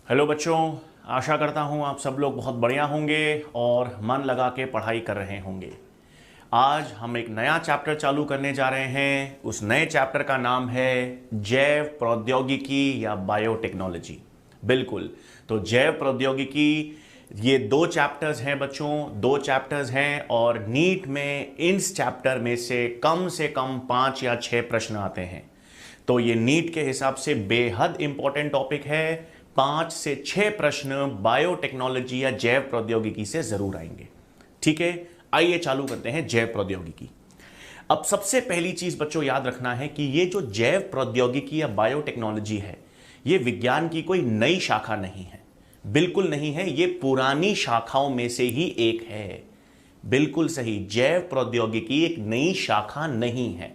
Hello बच्चों, आशा करता हूँ आप सब लोग बहुत बढ़िया होंगे और मन लगा के पढ़ाई कर रहे होंगे। आज हम एक नया चैप्टर चालू करने जा रहे हैं। उस नए चैप्टर का नाम है जैव प्रौद्योगिकी या बायोटेक्नोलॉजी। बिल्कुल, तो जैव प्रौद्योगिकी, ये दो चैप्टर्स हैं बच्चों, दो चैप्टर्स हैं और नीट में इस चैप्टर में से कम 5 या 6 प्रश्न आते हैं। तो ये नीट के हिसाब से बेहद इंपॉर्टेंट टॉपिक है। 5 से 6 प्रश्न बायोटेक्नोलॉजी या जैव प्रौद्योगिकी से जरूर आएंगे। ठीक है, आइए चालू करते हैं जैव प्रौद्योगिकी। अब सबसे पहली चीज बच्चों याद रखना है कि ये जो जैव प्रौद्योगिकी या बायोटेक्नोलॉजी है, ये विज्ञान की कोई नई शाखा नहीं है। बिल्कुल नहीं है, ये पुरानी शाखाओं में से ही एक है। बिल्कुल सही, जैव प्रौद्योगिकी एक नई शाखा नहीं है।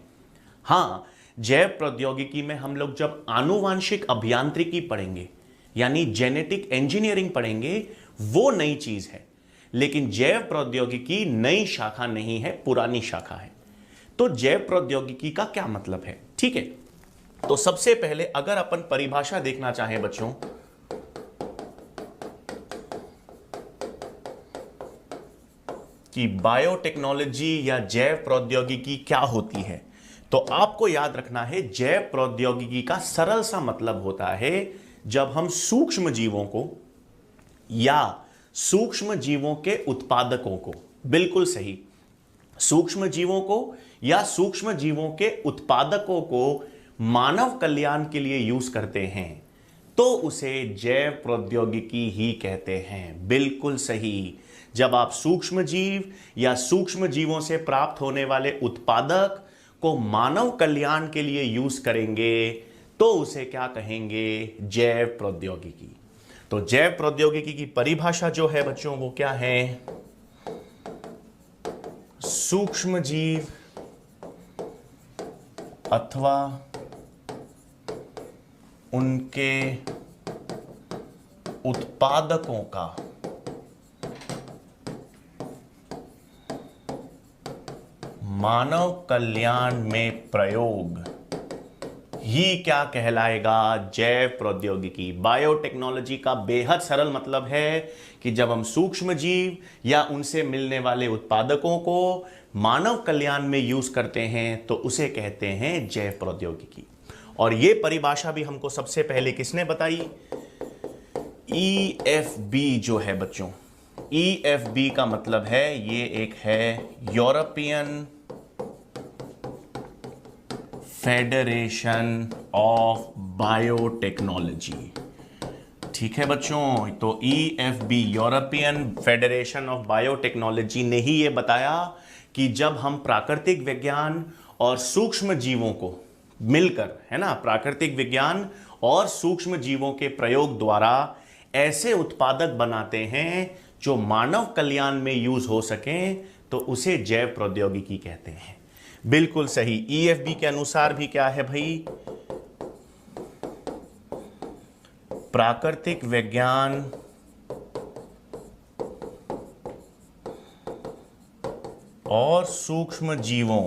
हां, जैव प्रौद्योगिकी में हम लोग जब आनुवांशिक अभियांत्रिकी पढ़ेंगे यानी जेनेटिक इंजीनियरिंग पढ़ेंगे, वो नई चीज है। लेकिन जैव प्रौद्योगिकी नई शाखा नहीं है, पुरानी शाखा है। तो जैव प्रौद्योगिकी का क्या मतलब है? ठीक है, तो सबसे पहले अगर अपन परिभाषा देखना चाहें बच्चों, कि बायोटेक्नोलॉजी या जैव प्रौद्योगिकी क्या होती है, तो आपको याद रखना है जैव प्रौद्योगिकी का सरल सा मतलब होता है जब हम सूक्ष्म जीवों को या सूक्ष्म जीवों के उत्पादकों को, बिल्कुल सही, सूक्ष्म जीवों को या सूक्ष्म जीवों के उत्पादकों को मानव कल्याण के लिए यूज करते हैं, तो उसे जैव प्रौद्योगिकी ही कहते हैं। बिल्कुल सही, जब आप सूक्ष्म जीव या सूक्ष्म जीवों से प्राप्त होने वाले उत्पादक को मानव कल्याण के लिए यूज करेंगे, तो उसे क्या कहेंगे? जैव प्रौद्योगिकी। तो जैव प्रौद्योगिकी की परिभाषा जो है बच्चों, वो क्या है? सूक्ष्म जीव अथवा उनके उत्पादकों का मानव कल्याण में प्रयोग ही क्या कहलाएगा? जैव प्रौद्योगिकी। बायोटेक्नोलॉजी का बेहद सरल मतलब है कि जब हम सूक्ष्म जीव या उनसे मिलने वाले उत्पादकों को मानव कल्याण में यूज करते हैं, तो उसे कहते हैं जैव प्रौद्योगिकी। और यह परिभाषा भी हमको सबसे पहले किसने बताई? EFB जो है बच्चों, EFB का मतलब है, ये एक है यूरोपियन फेडरेशन ऑफ बायोटेक्नोलॉजी। ठीक है बच्चों, तो EFB European federation of biotechnology ने ही ये बताया कि जब हम प्राकृतिक विज्ञान और सूक्ष्म जीवों को मिलकर, है ना, प्राकृतिक विज्ञान और सूक्ष्म जीवों के प्रयोग द्वारा ऐसे उत्पादक बनाते हैं जो मानव कल्याण में यूज हो सकें, तो उसे जैव प्रौद्योगिकी कहते हैं। बिल्कुल सही, EFB के अनुसार भी क्या है भाई? प्राकृतिक विज्ञान और सूक्ष्म जीवों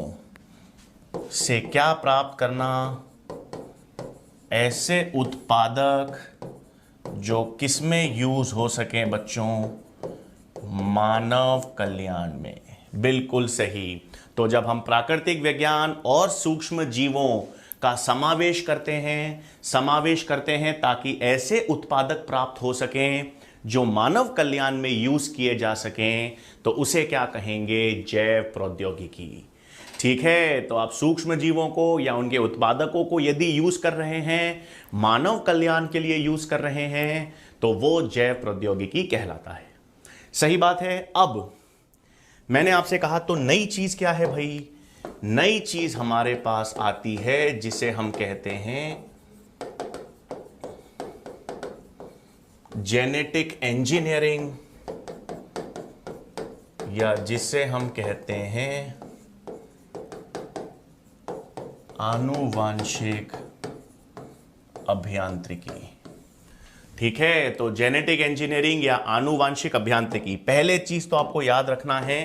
से क्या प्राप्त करना? ऐसे उत्पादक जो किसमें यूज हो सके बच्चों? मानव कल्याण में। बिल्कुल सही, तो जब हम प्राकृतिक विज्ञान और सूक्ष्म जीवों का समावेश करते हैं ताकि ऐसे उत्पादक प्राप्त हो सकें जो मानव कल्याण में यूज किए जा सकें, तो उसे क्या कहेंगे? जैव प्रौद्योगिकी। ठीक है, तो आप सूक्ष्म जीवों को या उनके उत्पादकों को यदि यूज कर रहे हैं, मानव कल्याण के लिए यूज कर रहे हैं, तो वो जैव प्रौद्योगिकी कहलाता है। सही बात है। अब मैंने आपसे कहा, तो नई चीज क्या है भाई? नई चीज हमारे पास आती है जिसे हम कहते हैं जेनेटिक इंजीनियरिंग, या जिसे हम कहते हैं आनुवांशिक अभियांत्रिकी। ठीक है, तो जेनेटिक इंजीनियरिंग या आनुवांशिक अभियांत्रिकी। पहले चीज तो आपको याद रखना है,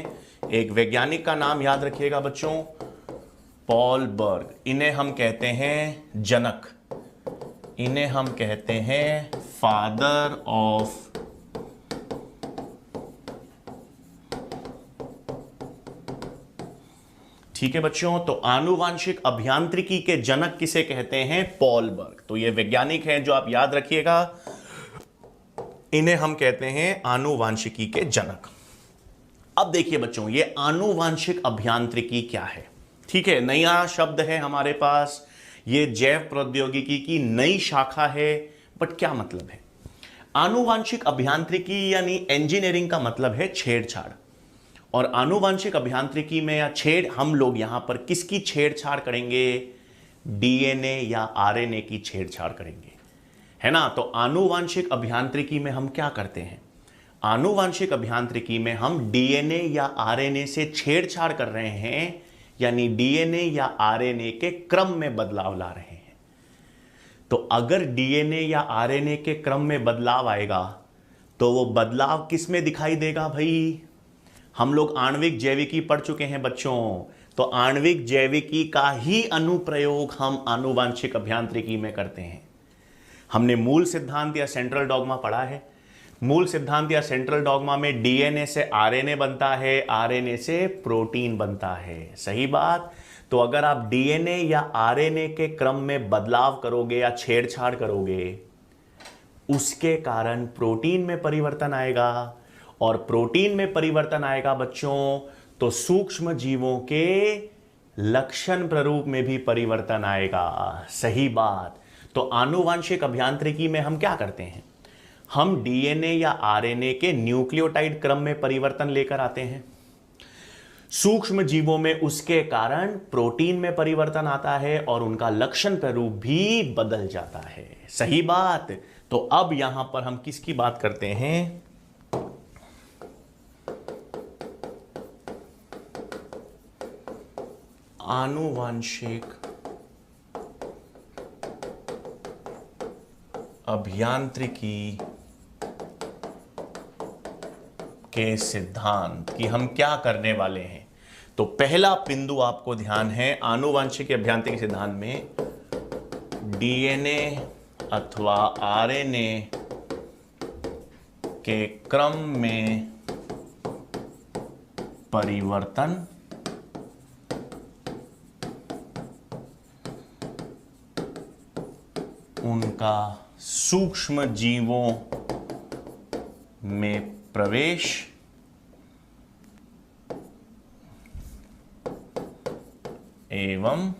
एक वैज्ञानिक का नाम याद रखिएगा बच्चों, पॉल बर्ग। इन्हें हम कहते हैं जनक। इन्हें हम कहते हैं फादर ऑफ ठीक है बच्चों। तो आनुवांशिक अभियांत्रिकी के जनक किसे कहते हैं? पॉल बर्ग। तो ये वैज्ञानिक हैं जो आप याद रखिएगा, इन्हें हम कहते हैं आनुवांशिकी के जनक। अब देखिए बच्चों, ये आनुवांशिक अभियांत्रिकी क्या है? ठीक है, नया शब्द है हमारे पास, ये जैव प्रौद्योगिकी की नई शाखा है। बट क्या मतलब है? आनुवांशिक अभियांत्रिकी यानी इंजीनियरिंग का मतलब है छेड़छाड़। और आनुवांशिक अभियांत्रिकी में या हम लोग यहां पर किसकी छेड़छाड़ करेंगे? डीएनए या आरएनए की छेड़छाड़ करेंगे, है ना। तो आनुवांशिक अभियांत्रिकी में हम क्या करते हैं? आनुवांशिक अभियांत्रिकी में हम डीएनए या आरएनए से छेड़छाड़ कर रहे हैं, यानी डीएनए या आरएनए के क्रम में बदलाव ला रहे हैं। तो अगर डीएनए या आरएनए के क्रम में बदलाव आएगा तो वो बदलाव किस में दिखाई देगा भाई? हम लोग आणविक जैविकी पढ़ चुके हैं बच्चों, तो आणविक जैविकी का ही अनुप्रयोग हम आनुवांशिक अभियांत्रिकी में करते हैं। हमने मूल सिद्धांत या सेंट्रल डॉगमा पढ़ा है। मूल सिद्धांत या सेंट्रल डॉगमा में डीएनए से आरएनए बनता है, आरएनए से प्रोटीन बनता है, सही बात। तो अगर आप डीएनए या आरएनए के क्रम में बदलाव करोगे या छेड़छाड़ करोगे, उसके कारण प्रोटीन में परिवर्तन आएगा, और प्रोटीन में परिवर्तन आएगा बच्चों तो सूक्ष्म जीवों के लक्षण प्ररूप में भी परिवर्तन आएगा, सही बात। तो आनुवांशिक अभियांत्रिकी में हम क्या करते हैं? हम डीएनए या आरएनए के न्यूक्लियोटाइड क्रम में परिवर्तन लेकर आते हैं। सूक्ष्म जीवों में उसके कारण प्रोटीन में परिवर्तन आता है और उनका लक्षण प्ररूप भी बदल जाता है, सही बात। तो अब यहां पर हम किसकी बात करते हैं? आनुवांशिक अभियांत्रिकी के सिद्धांत की हम क्या करने वाले हैं। तो पहला बिंदु आपको ध्यान है, आनुवांशिक अभियांत्रिकी सिद्धांत में डीएनए अथवा आरएनए के क्रम में परिवर्तन उनका सूक्ष्म जीवों में प्रवेश एवं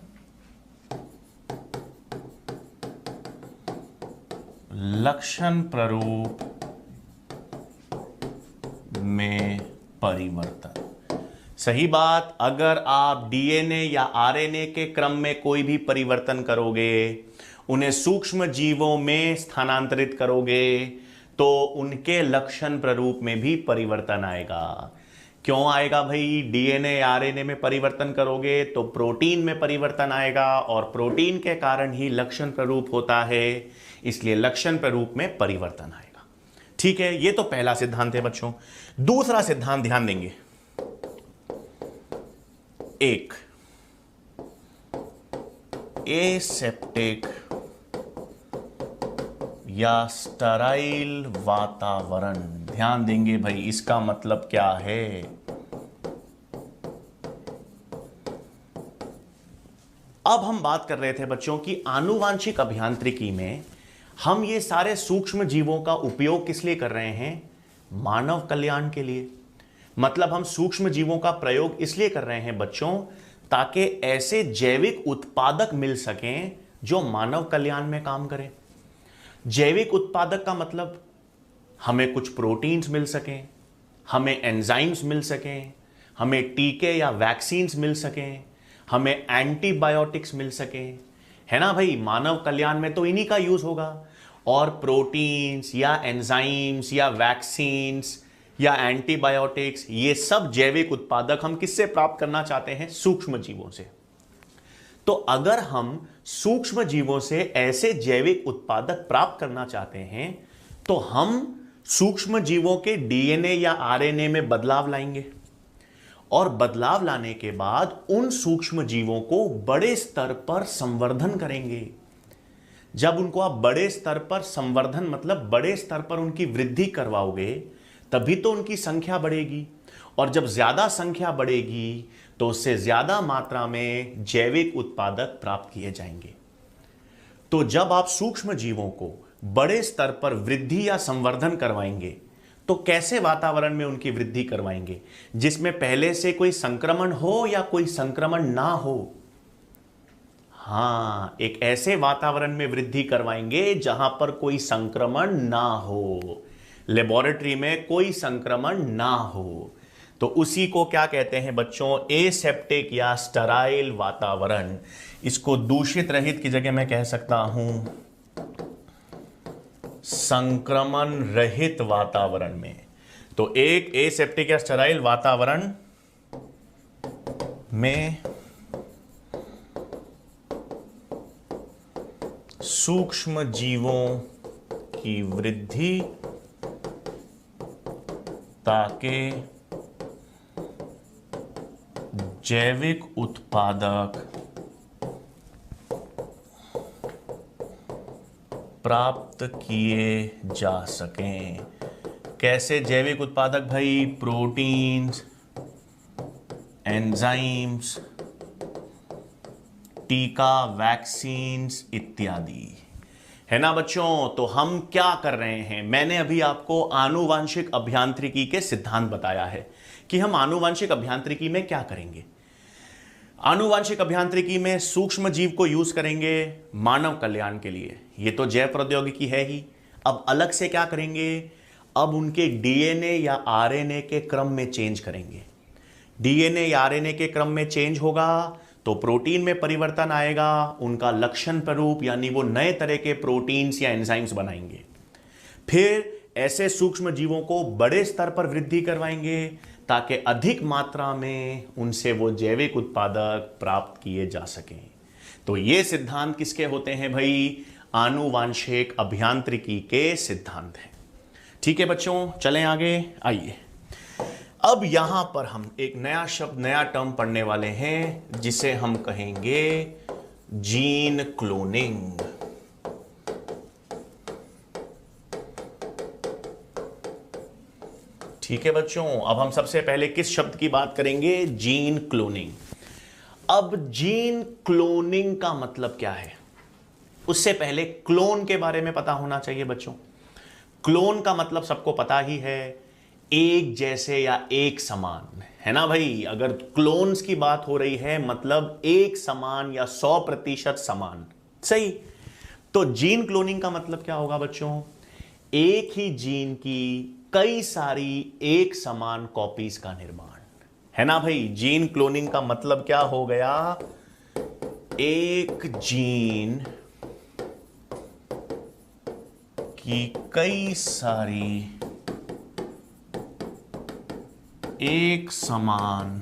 लक्षण प्ररूप में परिवर्तन, सही बात। अगर आप डीएनए या आरएनए के क्रम में कोई भी परिवर्तन करोगे, उन्हें सूक्ष्म जीवों में स्थानांतरित करोगे, तो उनके लक्षण प्ररूप में भी परिवर्तन आएगा। क्यों आएगा भाई? डीएनए आरएनए में परिवर्तन करोगे तो प्रोटीन में परिवर्तन आएगा, और प्रोटीन के कारण ही लक्षण प्ररूप होता है, इसलिए लक्षण प्ररूप में परिवर्तन आएगा। ठीक है, ये तो पहला सिद्धांत है बच्चों। दूसरा सिद्धांत ध्यान देंगे, एक एसेप्टिक या स्टराइल वातावरण। ध्यान देंगे भाई, इसका मतलब क्या है? अब हम बात कर रहे थे बच्चों की आनुवांशिक अभियांत्रिकी में हम ये सारे सूक्ष्म जीवों का उपयोग किस लिए कर रहे हैं? मानव कल्याण के लिए। मतलब हम सूक्ष्म जीवों का प्रयोग इसलिए कर रहे हैं बच्चों, ताकि ऐसे जैविक उत्पादक मिल सकें जो मानव कल्याण में काम करें। जैविक उत्पादक का मतलब हमें कुछ प्रोटीन्स मिल सकें, हमें एंजाइम्स मिल सकें, हमें टीके या वैक्सीन्स मिल सकें, हमें एंटीबायोटिक्स मिल सकें, है ना भाई। मानव कल्याण में तो इन्हीं का यूज होगा। और प्रोटीन्स या एंजाइम्स या वैक्सीन्स या एंटीबायोटिक्स, ये सब जैविक उत्पादक हम किससे प्राप्त करना चाहते हैं? सूक्ष्म जीवों से। तो अगर हम सूक्ष्म जीवों से ऐसे जैविक उत्पादक प्राप्त करना चाहते हैं, तो हम सूक्ष्म जीवों के डीएनए या आरएनए में बदलाव लाएंगे, और बदलाव लाने के बाद उन सूक्ष्म जीवों को बड़े स्तर पर संवर्धन करेंगे। जब उनको आप बड़े स्तर पर संवर्धन मतलब बड़े स्तर पर उनकी वृद्धि करवाओगे तभी तो उनकी संख्या बढ़ेगी, और जब ज्यादा संख्या बढ़ेगी तो उससे ज्यादा मात्रा में जैविक उत्पादक प्राप्त किए जाएंगे। तो जब आप सूक्ष्म जीवों को बड़े स्तर पर वृद्धि या संवर्धन करवाएंगे तो कैसे वातावरण में उनकी वृद्धि करवाएंगे, जिसमें पहले से कोई संक्रमण हो या कोई संक्रमण ना हो। हां, एक ऐसे वातावरण में वृद्धि करवाएंगे जहां पर कोई संक्रमण ना हो, लेबोरेटरी में कोई संक्रमण ना हो। तो उसी को क्या कहते हैं बच्चों, एसेप्टिक या स्टराइल वातावरण। इसको दूषित रहित की जगह मैं कह सकता हूं संक्रमण रहित वातावरण में। तो एक एसेप्टिक या स्टराइल वातावरण में सूक्ष्म जीवों की वृद्धि ताकि जैविक उत्पादक प्राप्त किए जा सकें। कैसे जैविक उत्पादक भाई? प्रोटीन्स, एंजाइम्स, टीका, वैक्सीन्स इत्यादि, है ना बच्चों। तो हम क्या कर रहे हैं, मैंने अभी आपको आनुवांशिक अभियांत्रिकी के सिद्धांत बताया है कि हम आनुवांशिक अभियांत्रिकी में क्या करेंगे। आनुवांशिक अभियांत्रिकी में सूक्ष्म जीव को यूज करेंगे मानव कल्याण के लिए, ये तो जैव प्रौद्योगिकी है ही। अब अलग से क्या करेंगे, अब उनके डीएनए या आरएनए के क्रम में चेंज करेंगे। डीएनए या आरएनए के क्रम में चेंज होगा तो प्रोटीन में परिवर्तन आएगा, उनका लक्षण स्वरूप यानी वो नए तरह के प्रोटीन्स या एंजाइम्स बनाएंगे। फिर ऐसे सूक्ष्म जीवों को बड़े स्तर पर वृद्धि करवाएंगे ताकि अधिक मात्रा में उनसे वो जैविक उत्पादक प्राप्त किए जा सकें। तो ये सिद्धांत किसके होते हैं भाई? आनुवांशिक अभियांत्रिकी के सिद्धांत हैं। ठीक है बच्चों, चलें आगे। आइए, अब यहां पर हम एक नया शब्द, नया टर्म पढ़ने वाले हैं जिसे हम कहेंगे जीन क्लोनिंग। ठीक है बच्चों, अब हम सबसे पहले किस शब्द की बात करेंगे? Gene cloning. अब जीन क्लोनिंग का मतलब क्या है, उससे पहले क्लोन के बारे में पता होना चाहिए बच्चों। क्लोन का मतलब सबको पता ही है, एक जैसे या एक समान, है ना भाई। अगर क्लोन्स की बात हो रही है मतलब एक समान या 100% समान, सही। तो जीन क्लोनिंग का मतलब क्या होगा बच्चों? एक ही जीन की कई सारी एक समान कॉपीज का निर्माण, है ना भाई। जीन क्लोनिंग का मतलब क्या हो गया? एक जीन की कई सारी एक समान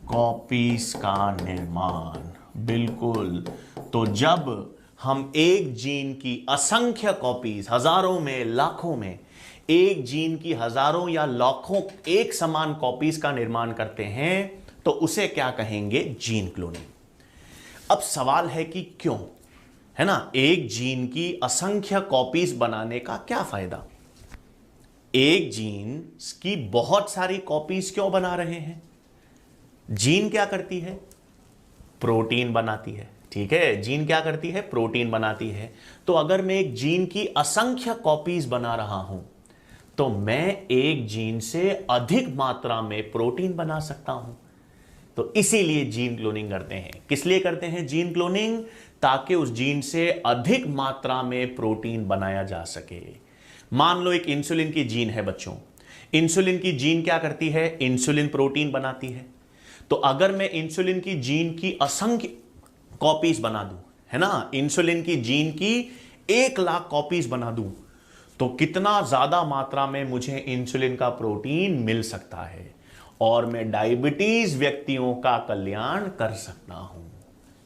कॉपीज का निर्माण, बिल्कुल। तो जब हम एक जीन की असंख्य कॉपीज, हजारों में, लाखों में, एक जीन की हजारों या लाखों एक समान कॉपीज का निर्माण करते हैं तो उसे क्या कहेंगे? Gene cloning. अब सवाल है कि क्यों, है ना, एक जीन की असंख्य कॉपीज बनाने का क्या फायदा? एक जीन की बहुत सारी कॉपीज क्यों बना रहे हैं? जीन क्या करती है? प्रोटीन बनाती है। ठीक है, जीन क्या करती है? प्रोटीन बनाती है। तो अगर मैं एक जीन की असंख्य कॉपीज बना रहा हूं तो मैं एक जीन से अधिक मात्रा में प्रोटीन बना सकता हूं। तो इसीलिए जीन क्लोनिंग करते हैं। किस लिए करते हैं जीन क्लोनिंग? ताकि उस जीन से अधिक मात्रा में प्रोटीन बनाया जा सके। मान लो एक इंसुलिन की जीन है बच्चों। इंसुलिन की जीन क्या करती है? इंसुलिन प्रोटीन बनाती है। तो अगर मैं इंसुलिन की जीन की असंख्य कॉपीज बना दूं, है ना, इंसुलिन की जीन की 1,00,000 कॉपीज बना दूं, तो कितना ज्यादा मात्रा में मुझे इंसुलिन का प्रोटीन मिल सकता है और मैं डायबिटीज व्यक्तियों का कल्याण कर सकता हूं,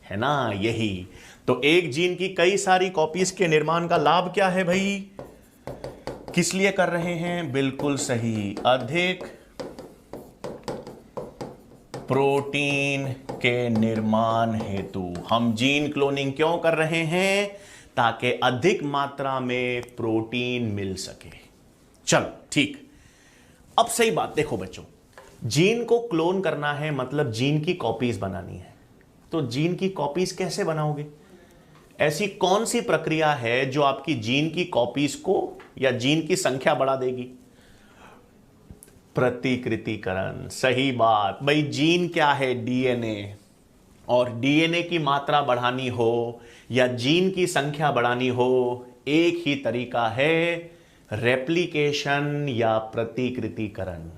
है ना। यही तो एक जीन की कई सारी कॉपीज के निर्माण का लाभ क्या है भाई? किस लिए कर रहे हैं? बिल्कुल सही, अधिक प्रोटीन के निर्माण हेतु। हम जीन क्लोनिंग क्यों कर रहे हैं? ताकि अधिक मात्रा में प्रोटीन मिल सके। चलो ठीक। अब सही बात देखो बच्चों, जीन को क्लोन करना है मतलब जीन की कॉपीज बनानी है। तो जीन की कॉपीज कैसे बनाओगे? ऐसी कौन सी प्रक्रिया है जो आपकी जीन की कॉपीज को या जीन की संख्या बढ़ा देगी? प्रतिकृतिकरण। सही बात भाई। जीन क्या है? डीएनए। और डीएनए की मात्रा बढ़ानी हो या जीन की संख्या बढ़ानी हो, एक ही तरीका है, रेप्लिकेशन या प्रतिकृतिकरण।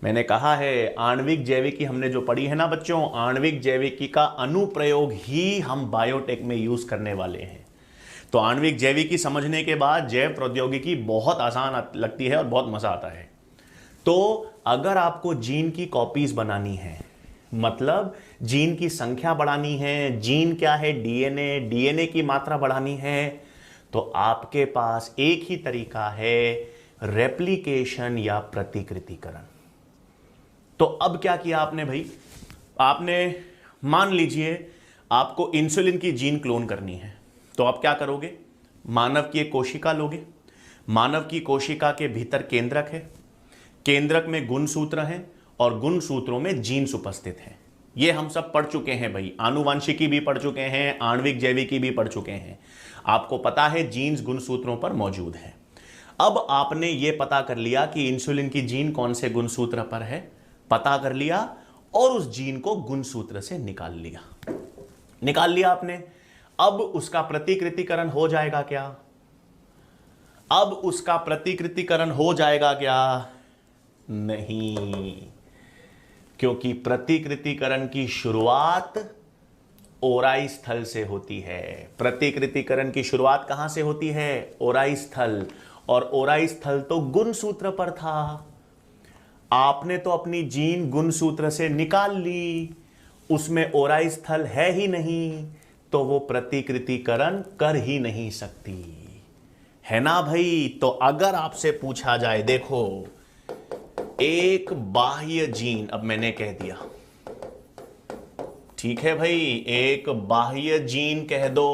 मैंने कहा है आणविक जैविकी हमने जो पढ़ी है ना बच्चों, आणविक जैविकी का अनुप्रयोग ही हम बायोटेक में यूज करने वाले हैं। तो आणविक जैविकी समझने के बाद जैव प्रौद्योगिकी बहुत आसान लगती है और बहुत मजा आता है। तो अगर आपको जीन की कॉपीज बनानी है मतलब जीन की संख्या बढ़ानी है, जीन क्या है? डीएनए। डीएनए की मात्रा बढ़ानी है, तो आपके पास एक ही तरीका है, रेप्लिकेशन या प्रतिकृतिकरण। तो अब क्या किया आपने भाई? आपने मान लीजिए आपको इंसुलिन की जीन क्लोन करनी है, तो आप क्या करोगे? मानव की एक कोशिका लोगे। मानव की कोशिका के भीतर केंद्रक है, केंद्रक में गुणसूत्र हैं और गुणसूत्रों में जीन्स उपस्थित हैं। ये हम सब पढ़ चुके हैं भाई, आनुवंशिकी भी पढ़ चुके हैं, आणविक जैविकी भी पढ़ चुके हैं। आपको पता है जीन्स गुणसूत्रों पर मौजूद है। अब आपने ये पता कर लिया कि इंसुलिन की जीन कौन से गुणसूत्र पर है, पता कर लिया और उस जीन को गुणसूत्र से निकाल लिया आपने। अब उसका प्रतिकृतिकरण हो जाएगा क्या? अब उसका प्रतिकृतिकरण हो जाएगा क्या? नहीं, क्योंकि प्रतिकृतिकरण की शुरुआत ओराई स्थल से होती है। प्रतिकृतिकरण की शुरुआत कहां से होती है? ओराई स्थल। और ओराई स्थल तो गुणसूत्र पर था। आपने तो अपनी जीन गुणसूत्र से निकाल ली, उसमें ओराई स्थल है ही नहीं, तो वो प्रतिकृतिकरण कर ही नहीं सकती, है ना भाई? तो अगर आपसे पूछा जाए, देखो एक बाह्य जीन, अब मैंने कह दिया, ठीक है भाई, एक बाह्य जीन कह दो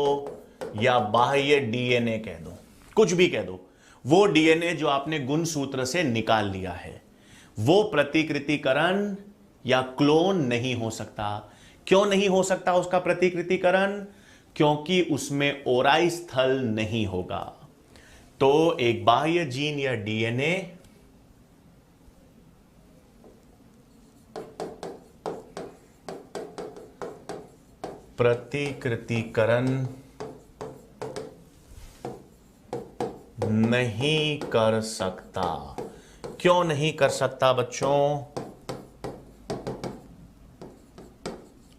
या बाह्य डीएनए कह दो, कुछ भी कह दो, वो डीएनए जो आपने गुणसूत्र से निकाल लिया है, वो प्रतिकृतिकरण या क्लोन नहीं हो सकता। क्यों नहीं हो सकता उसका प्रतिकृतिकरण? क्योंकि उसमें ओराई स्थल नहीं होगा। तो एक बाह्य जीन या डीएनए प्रतिकृतिकरण नहीं कर सकता। क्यों नहीं कर सकता बच्चों?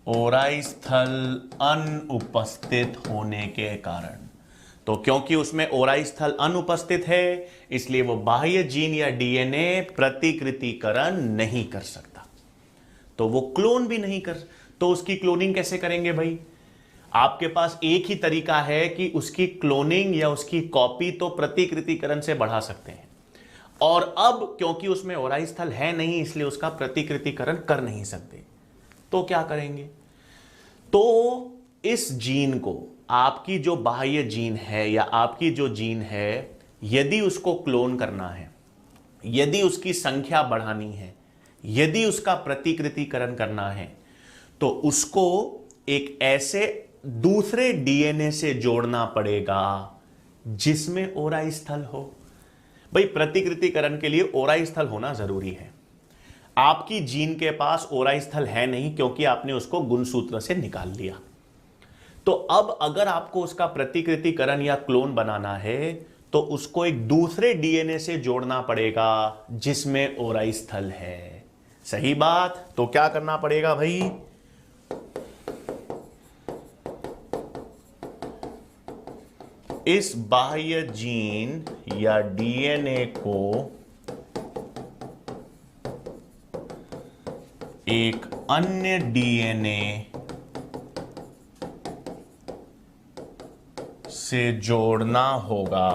ओराई स्थल अनुपस्थित होने के कारण। तो क्योंकि उसमें ओराई स्थल अनुपस्थित है, इसलिए वो बाह्य जीन या डीएनए प्रतिकृतिकरण नहीं कर सकता। तो वो क्लोन भी नहीं कर, तो उसकी क्लोनिंग कैसे करेंगे भाई? आपके पास एक ही तरीका है कि उसकी क्लोनिंग या उसकी कॉपी तो प्रतिकृतिकरण से बढ़ा सकते हैं। और अब क्योंकि उसमें ओराई स्थल है नहीं, इसलिए उसका प्रतिकृतिकरण कर नहीं सकते। तो क्या करेंगे? तो इस जीन को, आपकी जो बाह्य जीन है या आपकी जो जीन है, यदि उसको क्लोन करना है, यदि उसकी संख्या बढ़ानी है, यदि उसका प्रतिकृतिकरण करना है, तो उसको एक ऐसे दूसरे डीएनए से जोड़ना पड़ेगा जिसमें ओराई स्थल हो। भाई प्रतिकृतिकरण के लिए ओराई स्थल होना जरूरी है। आपकी जीन के पास ओराई स्थल है नहीं, क्योंकि आपने उसको गुणसूत्र से निकाल लिया। तो अब अगर आपको उसका प्रतिकृतिकरण या क्लोन बनाना है, तो उसको एक दूसरे डीएनए से जोड़ना पड़ेगा जिसमें ओराई स्थल है। सही बात। तो क्या करना पड़ेगा भाई? इस बाह्य जीन या डीएनए को एक अन्य डीएनए से जोड़ना होगा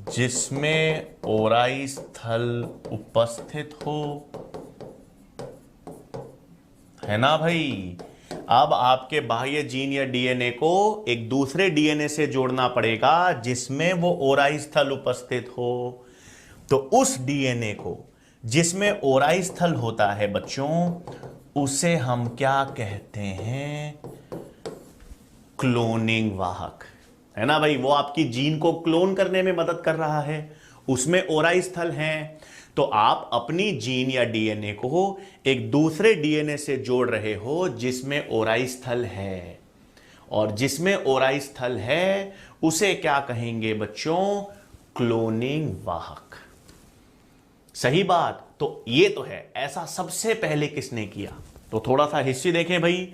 जिसमें ओराई स्थल उपस्थित हो, है ना भाई। अब आपके बाह्य जीन या डीएनए को एक दूसरे डीएनए से जोड़ना पड़ेगा जिसमें वो ओराई स्थल उपस्थित हो। तो उस डीएनए को जिसमें ओराई स्थल होता है बच्चों, उसे हम क्या कहते हैं? क्लोनिंग वाहक, है ना भाई। वो आपकी जीन को क्लोन करने में मदद कर रहा है, उसमें ओराई स्थल हैं। तो आप अपनी जीन या डीएनए को एक दूसरे डीएनए से जोड़ रहे हो जिसमें ओराई स्थल है, और जिसमें ओराई स्थल है उसे क्या कहेंगे बच्चों? क्लोनिंग वाहक। सही बात। तो ये तो है। ऐसा सबसे पहले किसने किया? तो थोड़ा सा हिस्ट्री देखें भाई।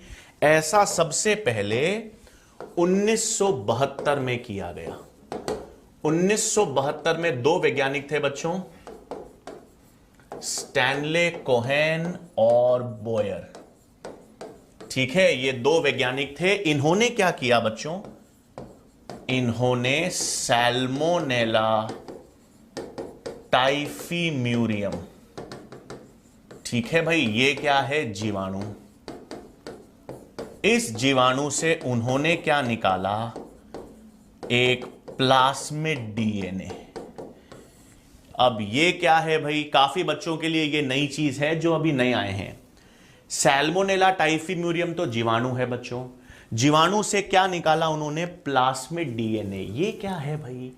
ऐसा सबसे पहले 1972 में किया गया। 1972 में दो वैज्ञानिक थे बच्चों, स्टैनले कोहेन और बोयर। ठीक है, ये दो वैज्ञानिक थे। इन्होंने क्या किया बच्चों? इन्होंने सैल्मोनेला टाइफीम्यूरियम, ठीक है भाई, ये क्या है? जीवाणु। इस जीवाणु से उन्होंने क्या निकाला? एक प्लास्मिड डीएनए। अब ये क्या है भाई? काफी बच्चों के लिए ये नई चीज है जो अभी नए आए हैं। सैल्मोनेला टाइफीम्यूरियम तो जीवाणु है बच्चों। जीवाणु से क्या निकाला उन्होंने? Plasmid DNA. ये क्या है भाई?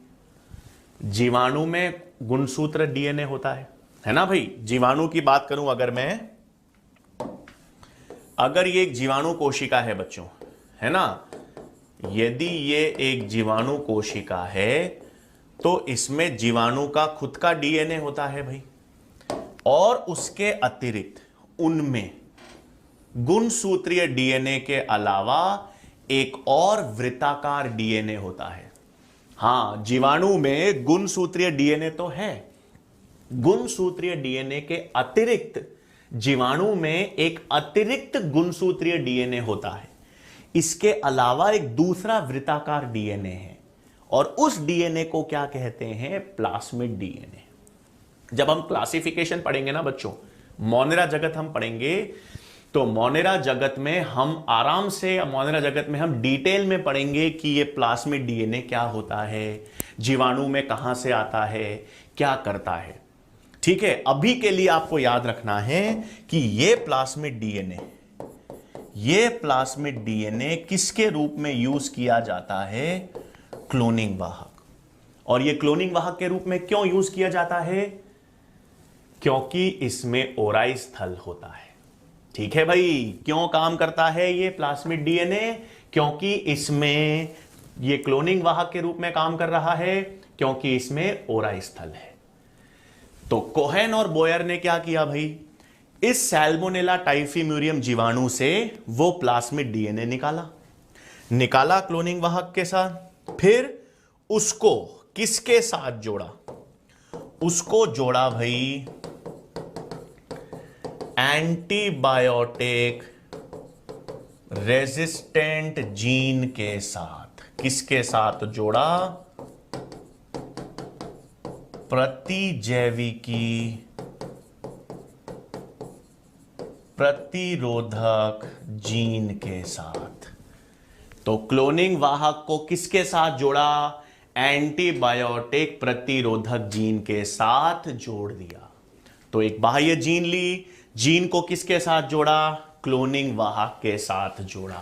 जीवाणु में गुणसूत्र डीएनए होता है ना भाई। जीवाणु की बात करूं अगर ये एक जीवाणु कोशिका है बच्चों, है ना, यदि ये एक जीवाणु कोशिका है तो इसमें जीवाणु का खुद का डीएनए होता है भाई, और उसके अतिरिक्त उनमें गुणसूत्रीय डीएनए के अलावा एक और वृत्ताकार डीएनए होता है। हां, जीवाणु में गुणसूत्रीय डीएनए तो है, गुणसूत्रीय डीएनए के अतिरिक्त जीवाणु में एक अतिरिक्त गुणसूत्रीय डीएनए होता है। इसके अलावा एक दूसरा वृत्ताकार डीएनए है, और उस डीएनए को क्या कहते हैं? Plasmid DNA. जब हम क्लासिफिकेशन पढ़ेंगे ना बच्चों, मोनेरा जगत हम पढ़ेंगे, तो मोनेरा जगत में हम आराम से, मोनेरा जगत में हम डिटेल में पढ़ेंगे कि ये प्लास्मिड डीएनए क्या होता है, जीवाणु में कहां से आता है, क्या करता है। ठीक है, अभी के लिए आपको याद रखना है कि ये प्लास्मिड डीएनए किसके रूप में यूज किया जाता है? क्लोनिंग वाहक। और ये क्लोनिंग वाहक के रूप में क्यों यूज किया जाता है? क्योंकि इसमें ओराई स्थल होता है। ठीक है भाई, क्यों काम करता है ये प्लास्मिड डीएनए? क्योंकि इसमें ये क्लोनिंग वाहक के रूप में काम कर रहा है, क्योंकि इसमें ओराई स्थल है। तो कोहेन और बोयर ने क्या किया भाई? इस सैल्मोनेला टाइफीम्यूरियम जीवाणु से वो प्लास्मिड डीएनए निकाला क्लोनिंग वाहक के साथ। फिर उसको किसके साथ जोड़ा? उसको जोड़ा भाई एंटीबायोटिक रेजिस्टेंट जीन के साथ। किसके साथ जोड़ा? प्रतिजैविकी प्रतिरोधक जीन के साथ। तो क्लोनिंग वाहक को किसके साथ जोड़ा? एंटीबायोटिक प्रतिरोधक जीन के साथ जोड़ दिया। तो एक बाह्य जीन ली, जीन को किसके साथ जोड़ा? क्लोनिंग वाहक के साथ जोड़ा।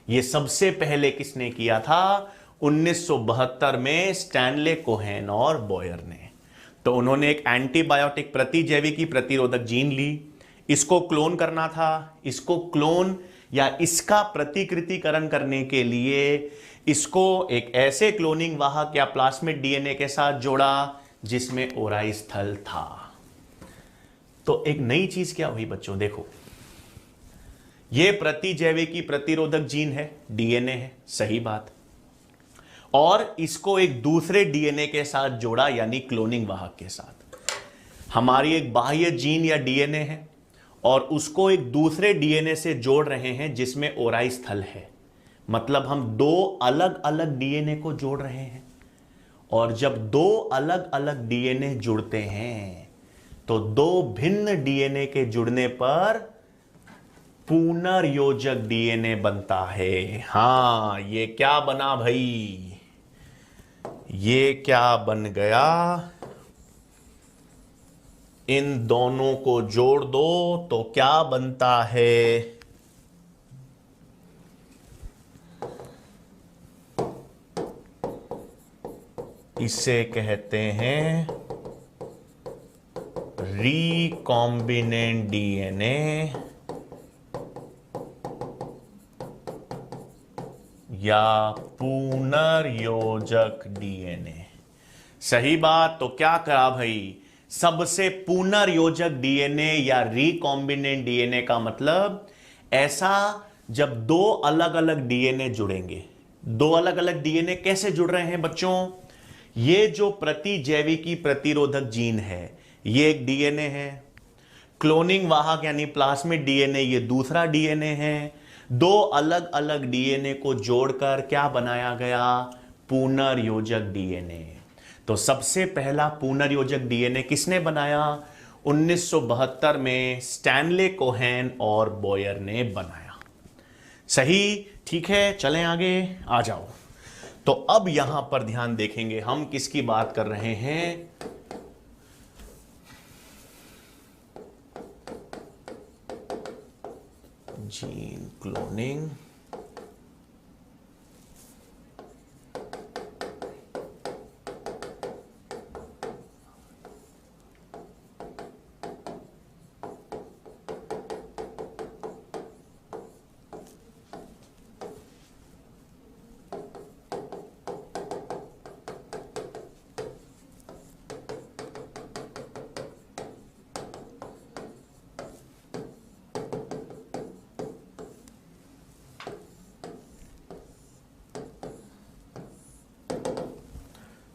यह सबसे पहले किसने किया था? 1972 में स्टैनले कोहेन और बोयर ने। तो उन्होंने एक एंटीबायोटिक प्रतिजैविकी प्रतिरोधक जीन ली, इसको क्लोन करना था। इसको क्लोन या इसका प्रतिकृतिकरण करने के लिए इसको एक ऐसे क्लोनिंग वाहक या प्लास्मिड डीएनए के साथ जोड़ा जिसमें ओराई स्थल था। तो एक नई चीज क्या हुई बच्चों? देखो, यह प्रतिजैविकी प्रतिरोधक जीन है, डीएनए है, सही बात, और इसको एक दूसरे डीएनए के साथ जोड़ा, यानी क्लोनिंग वाहक के साथ। हमारी एक बाह्य जीन या डीएनए है और उसको एक दूसरे डीएनए से जोड़ रहे हैं जिसमें ओराई स्थल है। मतलब हम दो अलग अलग डीएनए को जोड़ रहे हैं, और जब दो अलग अलग डीएनए जुड़ते हैं तो दो भिन्न डीएनए के जुड़ने पर पुनर्योजक डीएनए बनता है। हां, ये क्या बना भाई? ये क्या बन गया? इन दोनों को जोड़ दो तो क्या बनता है? इसे कहते हैं रिकॉम्बिनेंट डीएनए या पुनर्योजक डीएनए। सही बात। तो क्या करा भाई? सबसे पुनर्योजक डीएनए या रिकॉम्बिनेंट डीएनए का मतलब ऐसा जब दो अलग अलग डीएनए जुड़ेंगे। दो अलग अलग डीएनए कैसे जुड़ रहे हैं बच्चों? ये जो प्रतिजैविकी प्रतिरोधक जीन है ये एक डीएनए है, क्लोनिंग वाहक यानी प्लास्मिड डीएनए ये दूसरा डीएनए है। दो अलग अलग डीएनए को जोड़कर क्या बनाया गया? पुनर्योजक डीएनए। तो सबसे पहला पुनर्योजक डीएनए किसने बनाया? 1972 में स्टैनले कोहेन और बॉयर ने बनाया। सही, ठीक है, चलें आगे, आ जाओ। तो अब यहां पर ध्यान देखेंगे हम किसकी बात कर रहे हैं? जीन क्लोनिंग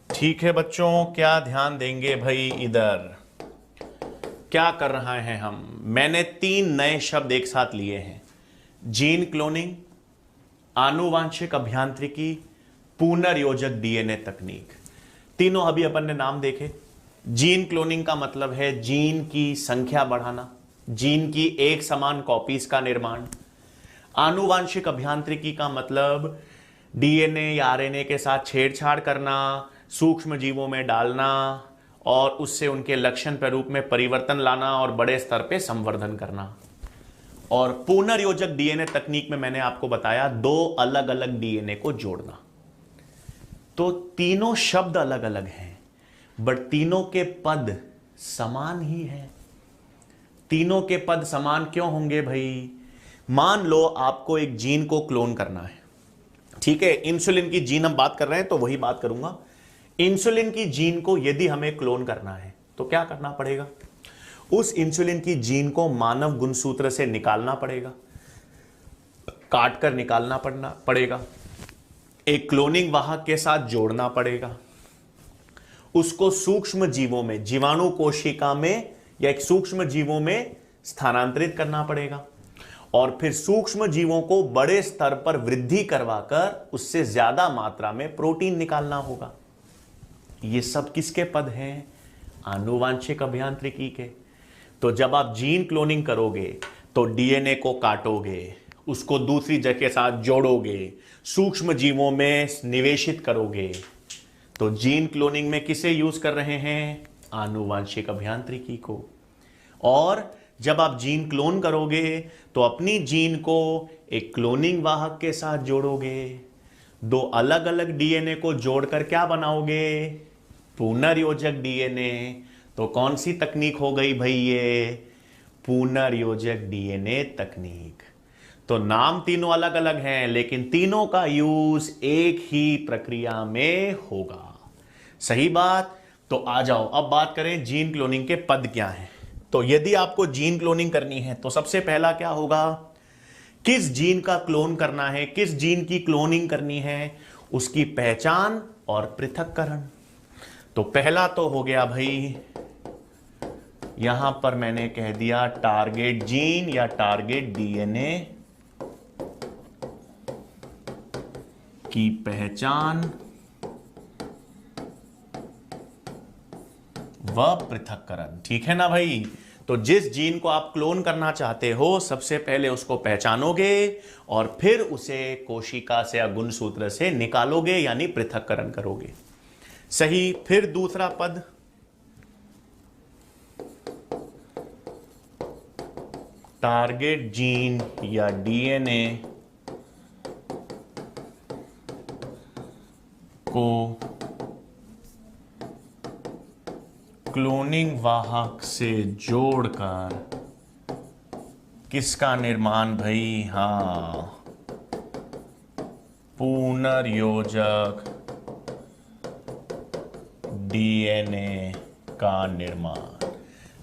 ठीक है बच्चों, क्या ध्यान देंगे भाई? इधर क्या कर रहा है हम? मैंने 3 नए शब्द एक साथ लिए हैं, जीन क्लोनिंग, आनुवांशिक अभियांत्रिकी, पुनर्योजक डीएनए तकनीक। तीनों अभी अपन ने नाम देखे। जीन क्लोनिंग का मतलब है जीन की संख्या बढ़ाना, जीन की एक समान कॉपीज का निर्माण। आनुवांशिक अभियांत्रिकी का मतलब डीएनए या आरएनए के साथ छेड़छाड़ करना, सूक्ष्म जीवों में डालना और उससे उनके लक्षण प्रारूप में परिवर्तन लाना और बड़े स्तर पे संवर्धन करना। और पुनर्योजक डीएनए तकनीक में मैंने आपको बताया दो अलग अलग डीएनए को जोड़ना। तो तीनों शब्द अलग अलग हैं बट तीनों के पद समान ही हैं। तीनों के पद समान क्यों होंगे भाई? मान लो आपको एक जीन को क्लोन करना है, ठीक है, इंसुलिन की जीन हम बात कर रहे हैं तो वही बात करूंगा। इंसुलिन की जीन को यदि हमें क्लोन करना है तो क्या करना पड़ेगा? उस इंसुलिन की जीन को मानव गुणसूत्र से निकालना पड़ेगा, काट कर निकालना पड़ेगा, एक क्लोनिंग वाहक के साथ जोड़ना पड़ेगा, उसको सूक्ष्म जीवों में, जीवाणु कोशिका में या एक सूक्ष्म जीवों में स्थानांतरित करना पड़ेगा और फिर सूक्ष्म जीवों को बड़े स्तर पर वृद्धि करवाकर उससे ज्यादा मात्रा में प्रोटीन निकालना होगा। ये सब किसके पद हैं? आनुवांशिक अभियांत्रिकी के। तो जब आप जीन क्लोनिंग करोगे तो डीएनए को काटोगे, उसको दूसरी जगह के साथ जोड़ोगे, सूक्ष्म जीवों में निवेशित करोगे। तो जीन क्लोनिंग में किसे यूज कर रहे हैं? आनुवांशिक अभियांत्रिकी को। और जब आप जीन क्लोन करोगे तो अपनी जीन को एक क्लोनिंग वाहक के साथ जोड़ोगे, दो अलग अलग डीएनए को जोड़कर क्या बनाओगे? पुनर्योजक डीएनए। तो कौन सी तकनीक हो गई भाई? ये पुनर्योजक डीएनए तकनीक। तो नाम तीनों अलग अलग हैं लेकिन तीनों का यूज एक ही प्रक्रिया में होगा। सही बात। तो आ जाओ अब बात करें जीन क्लोनिंग के पद क्या हैं। तो यदि आपको जीन क्लोनिंग करनी है तो सबसे पहला क्या होगा? किस जीन का क्लोन करना है, किस जीन की क्लोनिंग करनी है, उसकी पहचान और पृथक्करण। तो पहला तो हो गया भाई, यहां पर मैंने कह दिया टारगेट जीन या टारगेट डीएनए की पहचान व पृथक्करण। ठीक है ना भाई? तो जिस जीन को आप क्लोन करना चाहते हो सबसे पहले उसको पहचानोगे और फिर उसे कोशिका से या गुणसूत्र से निकालोगे यानी पृथक्करण करोगे। सही। फिर दूसरा पद, टारगेट जीन या डीएनए को क्लोनिंग वाहक से जोड़कर किसका निर्माण भाई? हां, पुनर्योजक डीएनए का निर्माण।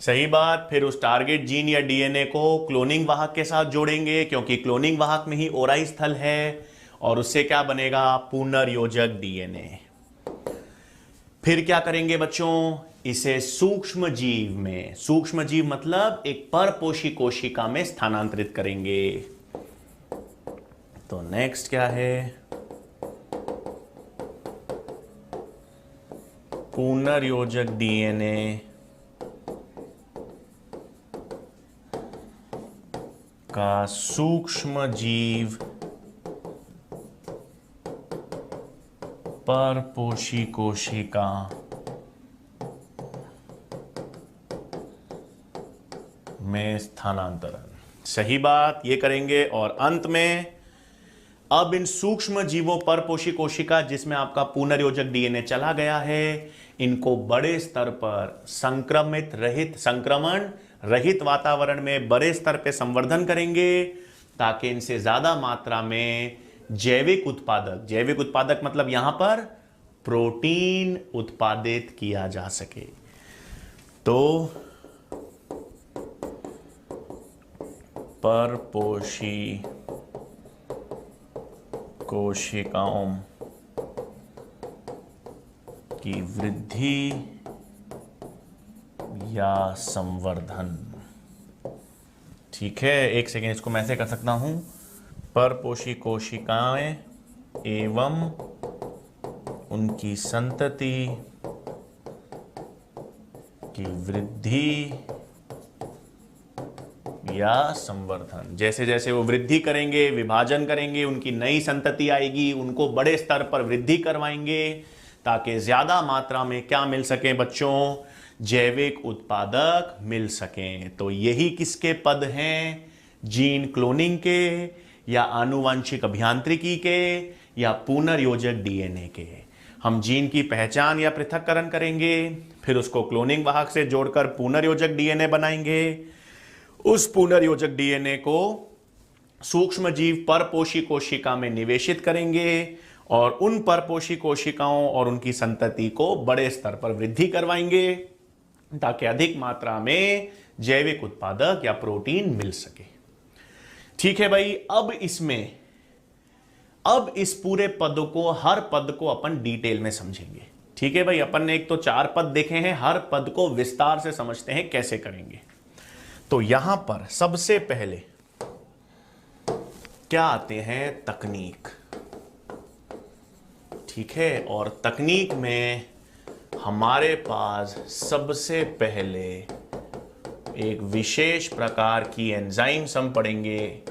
सही बात। फिर उस टारगेट जीन या डीएनए को क्लोनिंग वाहक के साथ जोड़ेंगे क्योंकि क्लोनिंग वाहक में ही ओराई स्थल है और उससे क्या बनेगा? पुनर्योजक डीएनए। फिर क्या करेंगे बच्चों? इसे सूक्ष्म जीव में, सूक्ष्म जीव मतलब एक परपोषी कोशिका में स्थानांतरित करेंगे। तो नेक्स्ट क्या है? पुनर्योजक डीएनए का सूक्ष्म जीव परपोषी कोशिका में स्थानांतरण। सही बात, ये करेंगे। और अंत में अब इन सूक्ष्म जीवों परपोषी कोशिका जिसमें आपका पुनर्योजक डीएनए चला गया है, इनको बड़े स्तर पर संक्रमण रहित वातावरण में बड़े स्तर पे संवर्धन करेंगे ताकि इनसे ज्यादा मात्रा में जैविक उत्पादक मतलब यहां पर प्रोटीन उत्पादित किया जा सके। तो परपोषी कोशिकाओं की वृद्धि या संवर्धन। ठीक है, एक सेकेंड, इसको मैं ऐसे कर सकता हूं, परपोषी कोशिकाएं एवं उनकी संतति की वृद्धि या संवर्धन। जैसे जैसे वो वृद्धि करेंगे, विभाजन करेंगे, उनकी नई संतति आएगी, उनको बड़े स्तर पर वृद्धि करवाएंगे ताकि ज्यादा मात्रा में क्या मिल सके बच्चों? जैविक उत्पादक मिल सकें। तो यही किसके पद हैं? जीन क्लोनिंग के या आनुवांशिक अभियांत्रिकी के या पुनर्योजक डीएनए के। हम जीन की पहचान या पृथक्करण करेंगे, फिर उसको क्लोनिंग वाहक से जोड़कर पुनर्योजक डीएनए बनाएंगे। उस पुनर्योजक डीएनए को सूक्ष्म जीव परपोषी कोशिका में निवेशित करेंगे और उन परपोषी कोशिकाओं और उनकी संतति को बड़े स्तर पर वृद्धि करवाएंगे ताकि अधिक मात्रा में जैविक उत्पादक या प्रोटीन मिल सके। ठीक है भाई। अब इस पूरे पद को, हर पद को अपन डिटेल में समझेंगे। ठीक है भाई, अपन ने एक तो 4 पद देखे हैं, हर पद को विस्तार से समझते हैं कैसे करेंगे। तो यहां पर सबसे पहले क्या आते हैं? तकनीक। ठीक है, और तकनीक में हमारे पास सबसे पहले एक विशेष प्रकार की एंजाइम्स हम पढ़ेंगे,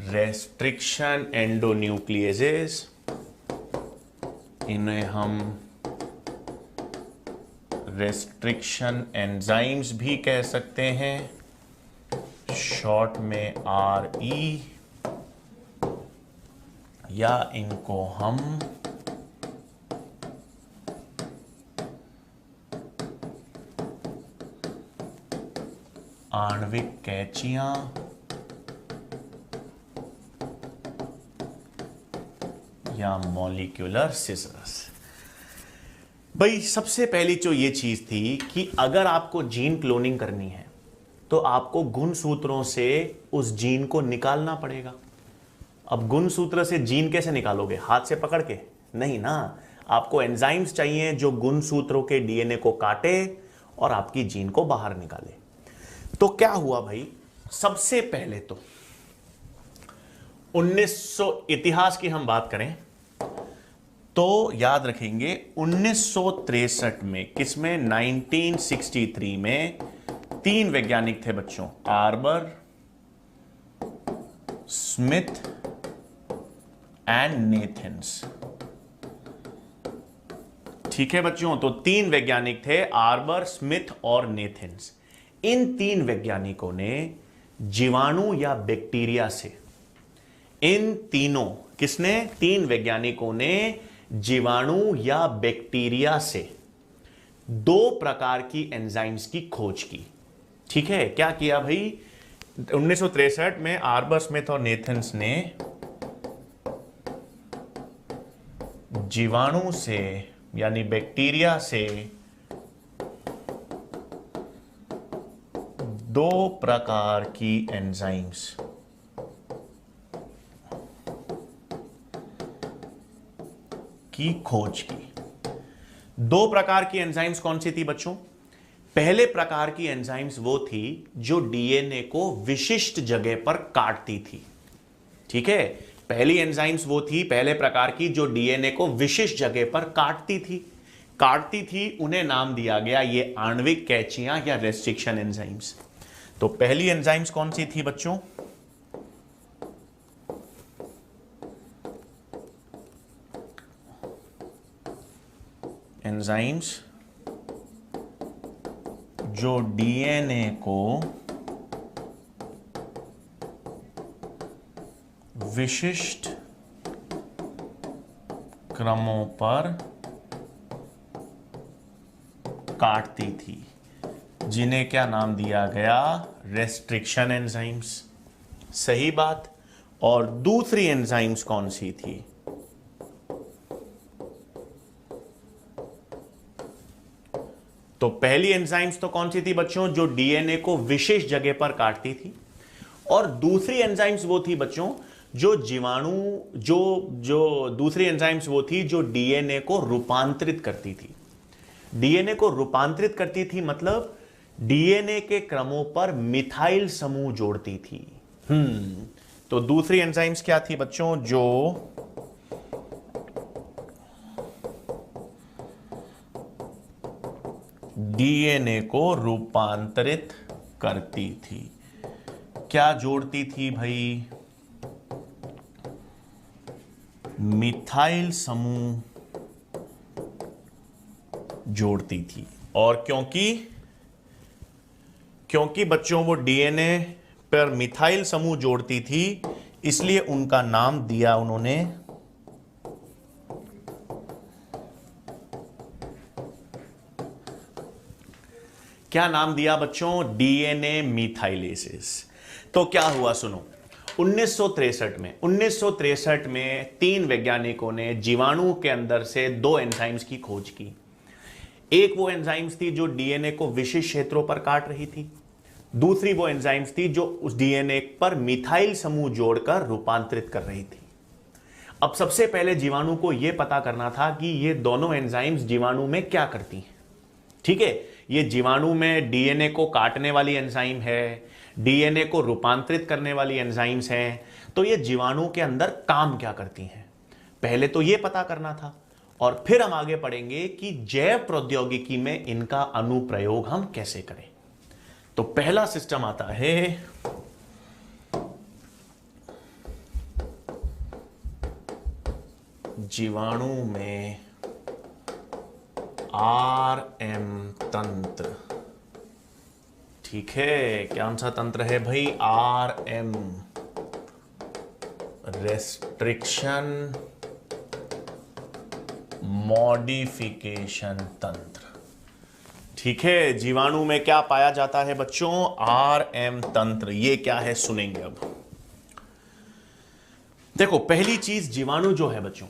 रेस्ट्रिक्शन एंडोन्यूक्लिएजेस। इन्हें हम रेस्ट्रिक्शन एंजाइम्स भी कह सकते हैं, शॉर्ट में RE, या इनको हम आणविक कैंचियां या मॉलिक्यूलर सिजर्स। भाई सबसे पहली जो ये चीज थी कि अगर आपको जीन क्लोनिंग करनी है तो आपको गुणसूत्रों से उस जीन को निकालना पड़ेगा। अब गुणसूत्र से जीन कैसे निकालोगे? हाथ से पकड़ के? नहीं ना, आपको एंजाइम्स चाहिए जो गुणसूत्रों के डीएनए को काटे और आपकी जीन को बाहर निकाले। तो क्या हुआ भाई? सबसे पहले तो 1900 इतिहास की हम बात करें तो याद रखेंगे 1963 में, किसमें, 1963 में 3 वैज्ञानिक थे बच्चों, आर्बर, स्मिथ एंड नेथन्स। ठीक है बच्चों, तो 3 वैज्ञानिक थे, आर्बर, स्मिथ और नेथन्स। इन 3 वैज्ञानिकों ने जीवाणु या बैक्टीरिया से, इन तीनों, किसने, 3 वैज्ञानिकों ने जीवाणु या बैक्टीरिया से 2 प्रकार की एंजाइम्स की खोज की। ठीक है, क्या किया भाई, 1963 में आर्बर, स्मिथ और नेथन्स ने जीवाणु से यानी बैक्टीरिया से 2 प्रकार की एंजाइम्स की खोज की। 2 प्रकार की एंजाइम्स कौन सी थी बच्चों? पहले प्रकार की एंजाइम्स वो थी जो डीएनए को विशिष्ट जगह पर काटती थी। ठीक है, पहली एंजाइम्स वो थी, पहले प्रकार की, जो डीएनए को विशिष्ट जगह पर काटती थी, उन्हें नाम दिया गया ये आणविक कैचियां या रेस्ट्रिक्शन एंजाइम्स। तो पहली एंजाइम्स कौन सी थी बच्चों? एंजाइम्स जो डीएनए को विशिष्ट क्रमों पर काटती थी, जिन्हें क्या नाम दिया गया? Restriction enzymes. सही बात। और दूसरी एंजाइम्स कौन सी थी? तो पहली एंजाइम्स तो कौन सी थी बच्चों? जो डीएनए को विशेष जगह पर काटती थी। और दूसरी एंजाइम्स वो थी बच्चों जो जीवाणु जो दूसरी एंजाइम्स वो थी जो डीएनए को रूपांतरित करती थी। डीएनए को रूपांतरित करती थी मतलब डीएनए के क्रमों पर मिथाइल समूह जोड़ती थी। तो दूसरी एंजाइम्स क्या थी बच्चों? जो डीएनए को रूपांतरित करती थी। क्या जोड़ती थी भाई? मिथाइल समूह जोड़ती थी। और क्योंकि बच्चों वो डीएनए पर मिथाइल समूह जोड़ती थी, इसलिए उनका नाम दिया उन्होंने क्या नाम दिया बच्चों? डीएनए मिथाइलेसिस। तो क्या हुआ सुनो, 1963 में 3 वैज्ञानिकों ने जीवाणु के अंदर से 2 एंजाइम्स की खोज की। एक वो एंजाइम्स थी जो डीएनए को विशिष्ट क्षेत्रों पर काट रही थी, दूसरी वो एंजाइम्स थी जो उस डीएनए पर मिथाइल समूह जोड़कर रूपांतरित कर रही थी। अब सबसे पहले जीवाणु को यह पता करना था कि ये दोनों एंजाइम्स जीवाणु में क्या करती हैं। ठीक है, ये जीवाणु में डीएनए को काटने वाली एंजाइम है, डीएनए को रूपांतरित करने वाली एंजाइम्स हैं, तो ये जीवाणु के अंदर काम क्या करती हैं, पहले तो ये पता करना था। और फिर हम आगे पढ़ेंगे कि जैव प्रौद्योगिकी में इनका अनुप्रयोग हम कैसे करें। तो पहला सिस्टम आता है जीवाणु में आरएम तंत्र। ठीक है, कौन सा तंत्र है भाई? आरएम, रेस्ट्रिक्शन मॉडिफिकेशन तंत्र। ठीक है, जीवाणु में क्या पाया जाता है बच्चों? आरएम तंत्र। ये क्या है सुनेंगे अब। देखो, पहली चीज, जीवाणु जो है बच्चों,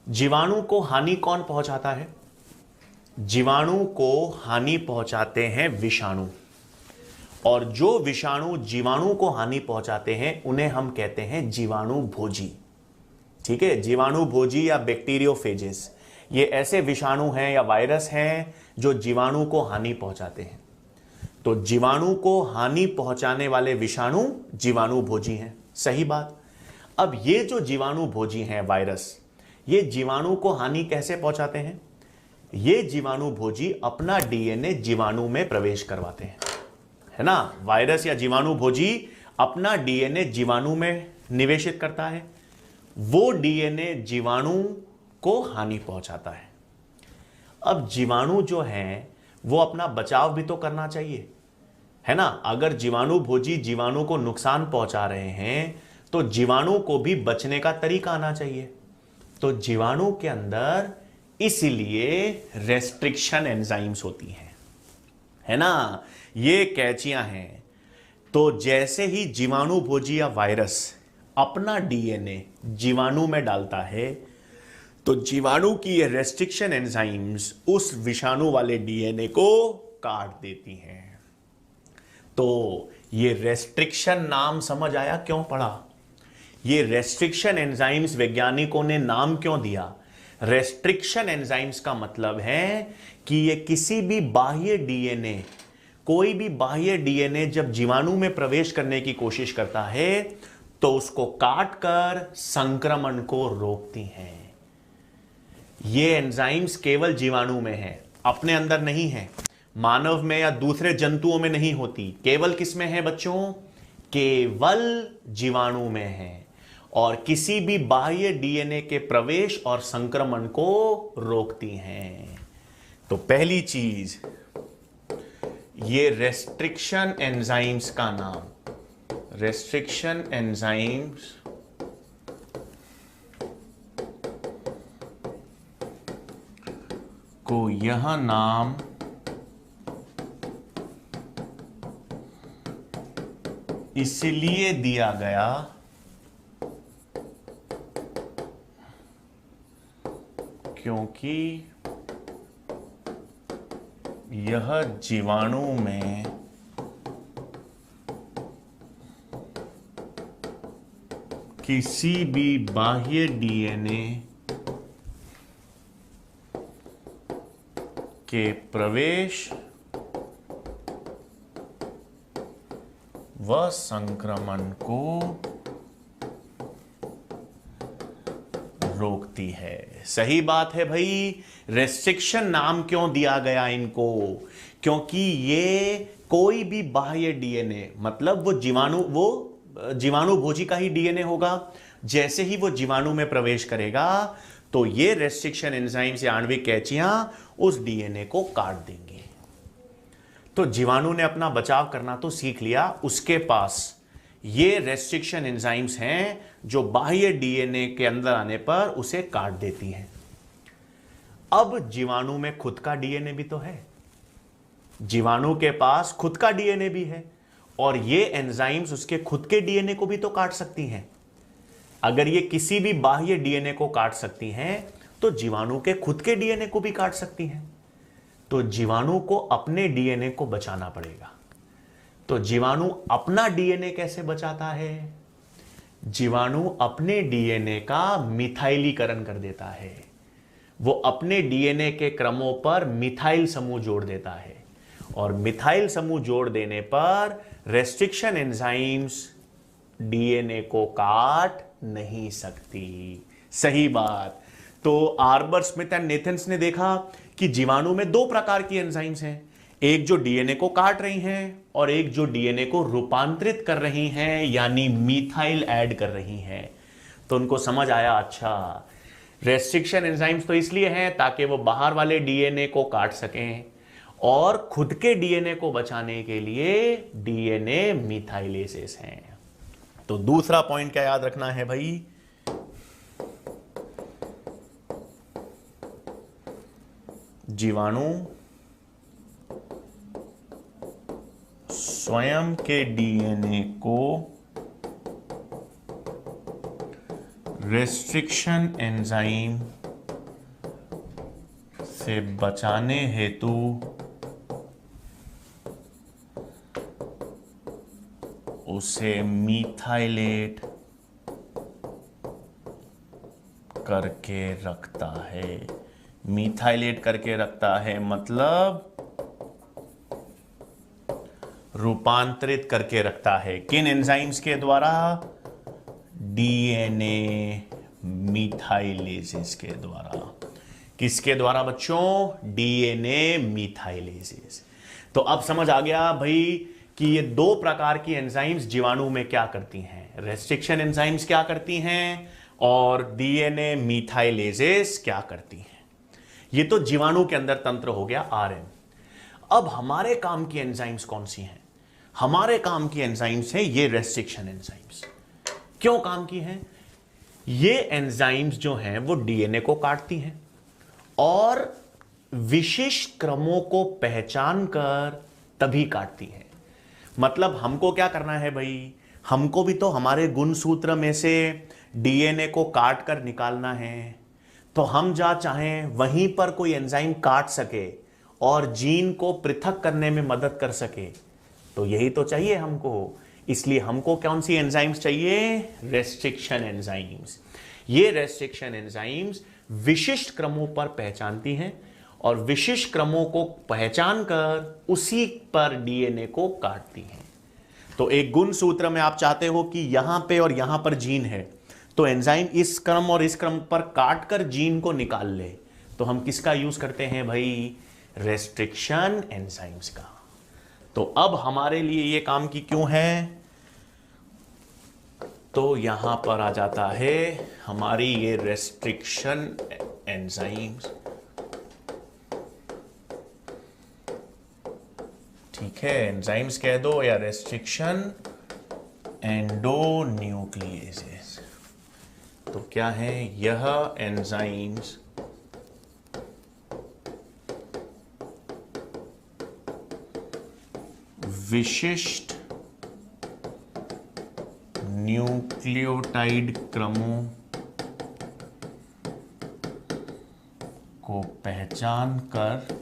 जीवाणु को हानि कौन पहुंचाता है? जीवाणु को हानि पहुंचाते हैं विषाणु। और जो विषाणु जीवाणु को हानि पहुंचाते हैं उन्हें हम कहते हैं जीवाणु भोजी। ठीक है, जीवाणु भोजी या बैक्टीरियोफेजेस, ये ऐसे विषाणु हैं या वायरस हैं जो जीवाणु को हानि पहुंचाते हैं। तो जीवाणु को हानि पहुंचाने वाले विषाणु जीवाणु भोजी हैं। सही बात। अब ये जो जीवाणु भोजी हैं वायरस, ये जीवाणु को हानि कैसे पहुंचाते हैं? ये जीवाणु भोजी अपना डीएनए जीवाणु में प्रवेश करवाते हैं, है ना। वायरस या जीवाणु भोजी अपना डीएनए जीवाणु में निवेशित करता है, वो डीएनए जीवाणु को हानि पहुंचाता है। अब जीवाणु जो है वो अपना बचाव भी तो करना चाहिए, है ना। अगर जीवाणु भोजी जीवाणु को नुकसान पहुंचा रहे हैं तो जीवाणु को भी बचने का तरीका आना चाहिए। तो जीवाणु के अंदर इसीलिए रेस्ट्रिक्शन एंजाइम्स होती हैं, है ना। ये कैचियां हैं। तो जैसे ही जीवाणु भोजी या वायरस अपना डीएनए जीवाणु में डालता है तो जीवाणु की ये रेस्ट्रिक्शन एंजाइम्स उस विषाणु वाले डीएनए को काट देती हैं। तो ये रेस्ट्रिक्शन नाम समझ आया क्यों पड़ा? ये रेस्ट्रिक्शन एंजाइम्स वैज्ञानिकों ने नाम क्यों दिया? रेस्ट्रिक्शन एंजाइम्स का मतलब है कि ये किसी भी बाह्य डीएनए, कोई भी बाह्य डीएनए जब जीवाणु में प्रवेश करने की कोशिश करता है तो उसको काटकर संक्रमण को रोकती हैं। ये एंजाइम्स केवल जीवाणु में है, अपने अंदर नहीं है, मानव में या दूसरे जंतुओं में नहीं होती। केवल किस में है बच्चों? केवल जीवाणु में है, और किसी भी बाह्य डीएनए के प्रवेश और संक्रमण को रोकती हैं। तो पहली चीज, ये रेस्ट्रिक्शन एंजाइम्स का नाम, रेस्ट्रिक्शन एंजाइम्स को यह नाम इसलिए दिया गया क्योंकि यह जीवाणु में किसी भी बाह्य डीएनए के प्रवेश व संक्रमण को रोकती है। सही बात है भाई। रेस्ट्रिक्शन नाम क्यों दिया गया इनको? क्योंकि ये कोई भी बाह्य डीएनए, मतलब वो जीवाणु भोजी का ही डीएनए होगा। जैसे ही वो जीवाणु में प्रवेश करेगा तो ये रेस्ट्रिक्शन एंजाइम्स या आणविक कैचियां उस डीएनए को काट देंगे। तो जीवाणु ने अपना बचाव करना तो सीख लिया, उसके पास ये रेस्ट्रिक्शन एंजाइम्स हैं जो बाह्य डीएनए के अंदर आने पर उसे काट देती हैं। अब जीवाणु में खुद का डीएनए भी तो है, जीवाणु के पास खुद का डीएनए भी है, और ये एंजाइम्स उसके खुद के डीएनए को भी तो काट सकती हैं। अगर ये किसी भी बाह्य डीएनए को काट सकती हैं तो जीवाणु के खुद के डीएनए को भी काट सकती हैं। तो जीवाणु को अपने डीएनए को बचाना पड़ेगा। तो जीवाणु अपना डीएनए कैसे बचाता है? जीवाणु अपने डीएनए का मिथाइलीकरण कर देता है। वो अपने डीएनए के क्रमों पर मिथाइल समूह जोड़ देता है, और मिथाइल समूह जोड़ देने पर रेस्ट्रिक्शन एंजाइम्स डीएनए को काट नहीं सकती। सही बात। तो आर्बर, स्मिथ एंड नेथन्स ने देखा कि जीवाणु में दो प्रकार की एंजाइम्स हैं, एक जो डीएनए को काट रही हैं और एक जो डीएनए को रूपांतरित कर रही हैं, यानी मिथाइल ऐड कर रही हैं। तो उनको समझ आया, अच्छा रेस्ट्रिक्शन एंजाइम्स तो इसलिए हैं ताकि वो बाहर वाले डीएनए को काट सकें, और खुद के डीएनए को बचाने के लिए डीएनए मिथाइलेसेस हैं। तो दूसरा पॉइंट क्या याद रखना है भाई? जीवाणु स्वयं के डीएनए को रेस्ट्रिक्शन एंजाइम से बचाने हेतु उसे मिथाइलेट करके रखता है। मिथाइलेट करके रखता है मतलब रूपांतरित करके रखता है। किन एंजाइम्स के द्वारा? डीएनए मीथाइलेजेस के द्वारा। किसके द्वारा बच्चों? डीएनए मीथाइलेजेस। तो अब समझ आ गया भाई कि ये दो प्रकार की एंजाइम्स जीवाणु में क्या करती हैं। रेस्ट्रिक्शन एंजाइम्स क्या करती हैं और डीएनए मीथाइलेजेस क्या करती हैं। ये तो जीवाणु के अंदर तंत्र हो गया, आरएन। अब हमारे काम की एंजाइम्स कौन सी हैं? हमारे काम की एंजाइम्स है ये रेस्ट्रिक्शन एंजाइम्स। क्यों काम की हैं? ये एंजाइम्स जो हैं वो डीएनए को काटती हैं और विशिष्ट क्रमों को पहचान कर तभी काटती हैं। मतलब हमको क्या करना है भाई? हमको भी तो हमारे गुणसूत्र में से डीएनए को काट कर निकालना है। तो हम जहां चाहें वहीं पर कोई एंजाइम काट सके और जीन को पृथक करने में मदद कर सके, तो यही तो चाहिए हमको। इसलिए हमको कौन सी एंजाइम्स चाहिए? Restriction enzymes. ये रेस्ट्रिक्शन एंजाइम्स विशिष्ट क्रमों पर पहचानती हैं और विशिष्ट क्रमों को पहचान कर उसी पर डीएनए को काटती हैं। तो एक गुण सूत्र में आप चाहते हो कि यहां पे और यहां पर जीन है, तो एंजाइम इस क्रम और इस क्रम पर काट कर जीन को निकाल ले, तो हम किसका यूज करते हैं भाई? रेस्ट्रिक्शन एंजाइम्स का। तो अब हमारे लिए ये काम की क्यों है? तो यहां पर आ जाता है हमारी ये रेस्ट्रिक्शन एंजाइम्स। ठीक है, एंजाइम्स कह दो या रेस्ट्रिक्शन एंडोन्यूक्लिएजेस। तो क्या है? यह एंजाइम्स विशिष्ट न्यूक्लियोटाइड क्रमों को पहचान कर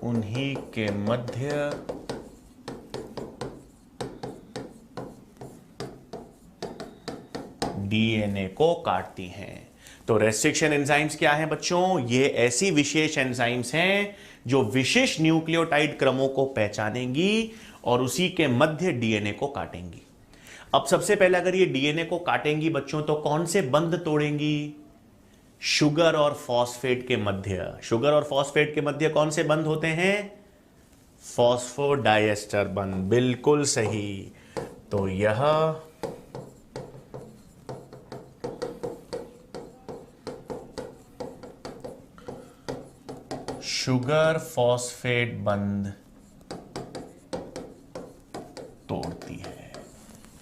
उन्हीं के मध्य डीएनए को काटती हैं। तो रेस्ट्रिक्शन एंजाइम्स क्या हैं बच्चों? ये ऐसी विशेष एंजाइम्स हैं जो विशिष्ट न्यूक्लियोटाइड क्रमों को पहचानेंगी और उसी के मध्य डीएनए को काटेंगी। अब सबसे पहले अगर ये डीएनए को काटेंगी बच्चों, तो कौन से बंध तोड़ेंगी? शुगर और फॉस्फेट के मध्य। शुगर और फॉस्फेट के मध्य कौन से बंध होते हैं? फॉस्फोडाइएस्टर बंध। बिल्कुल सही। तो यह शुगर फॉस्फेट बंध तोड़ती है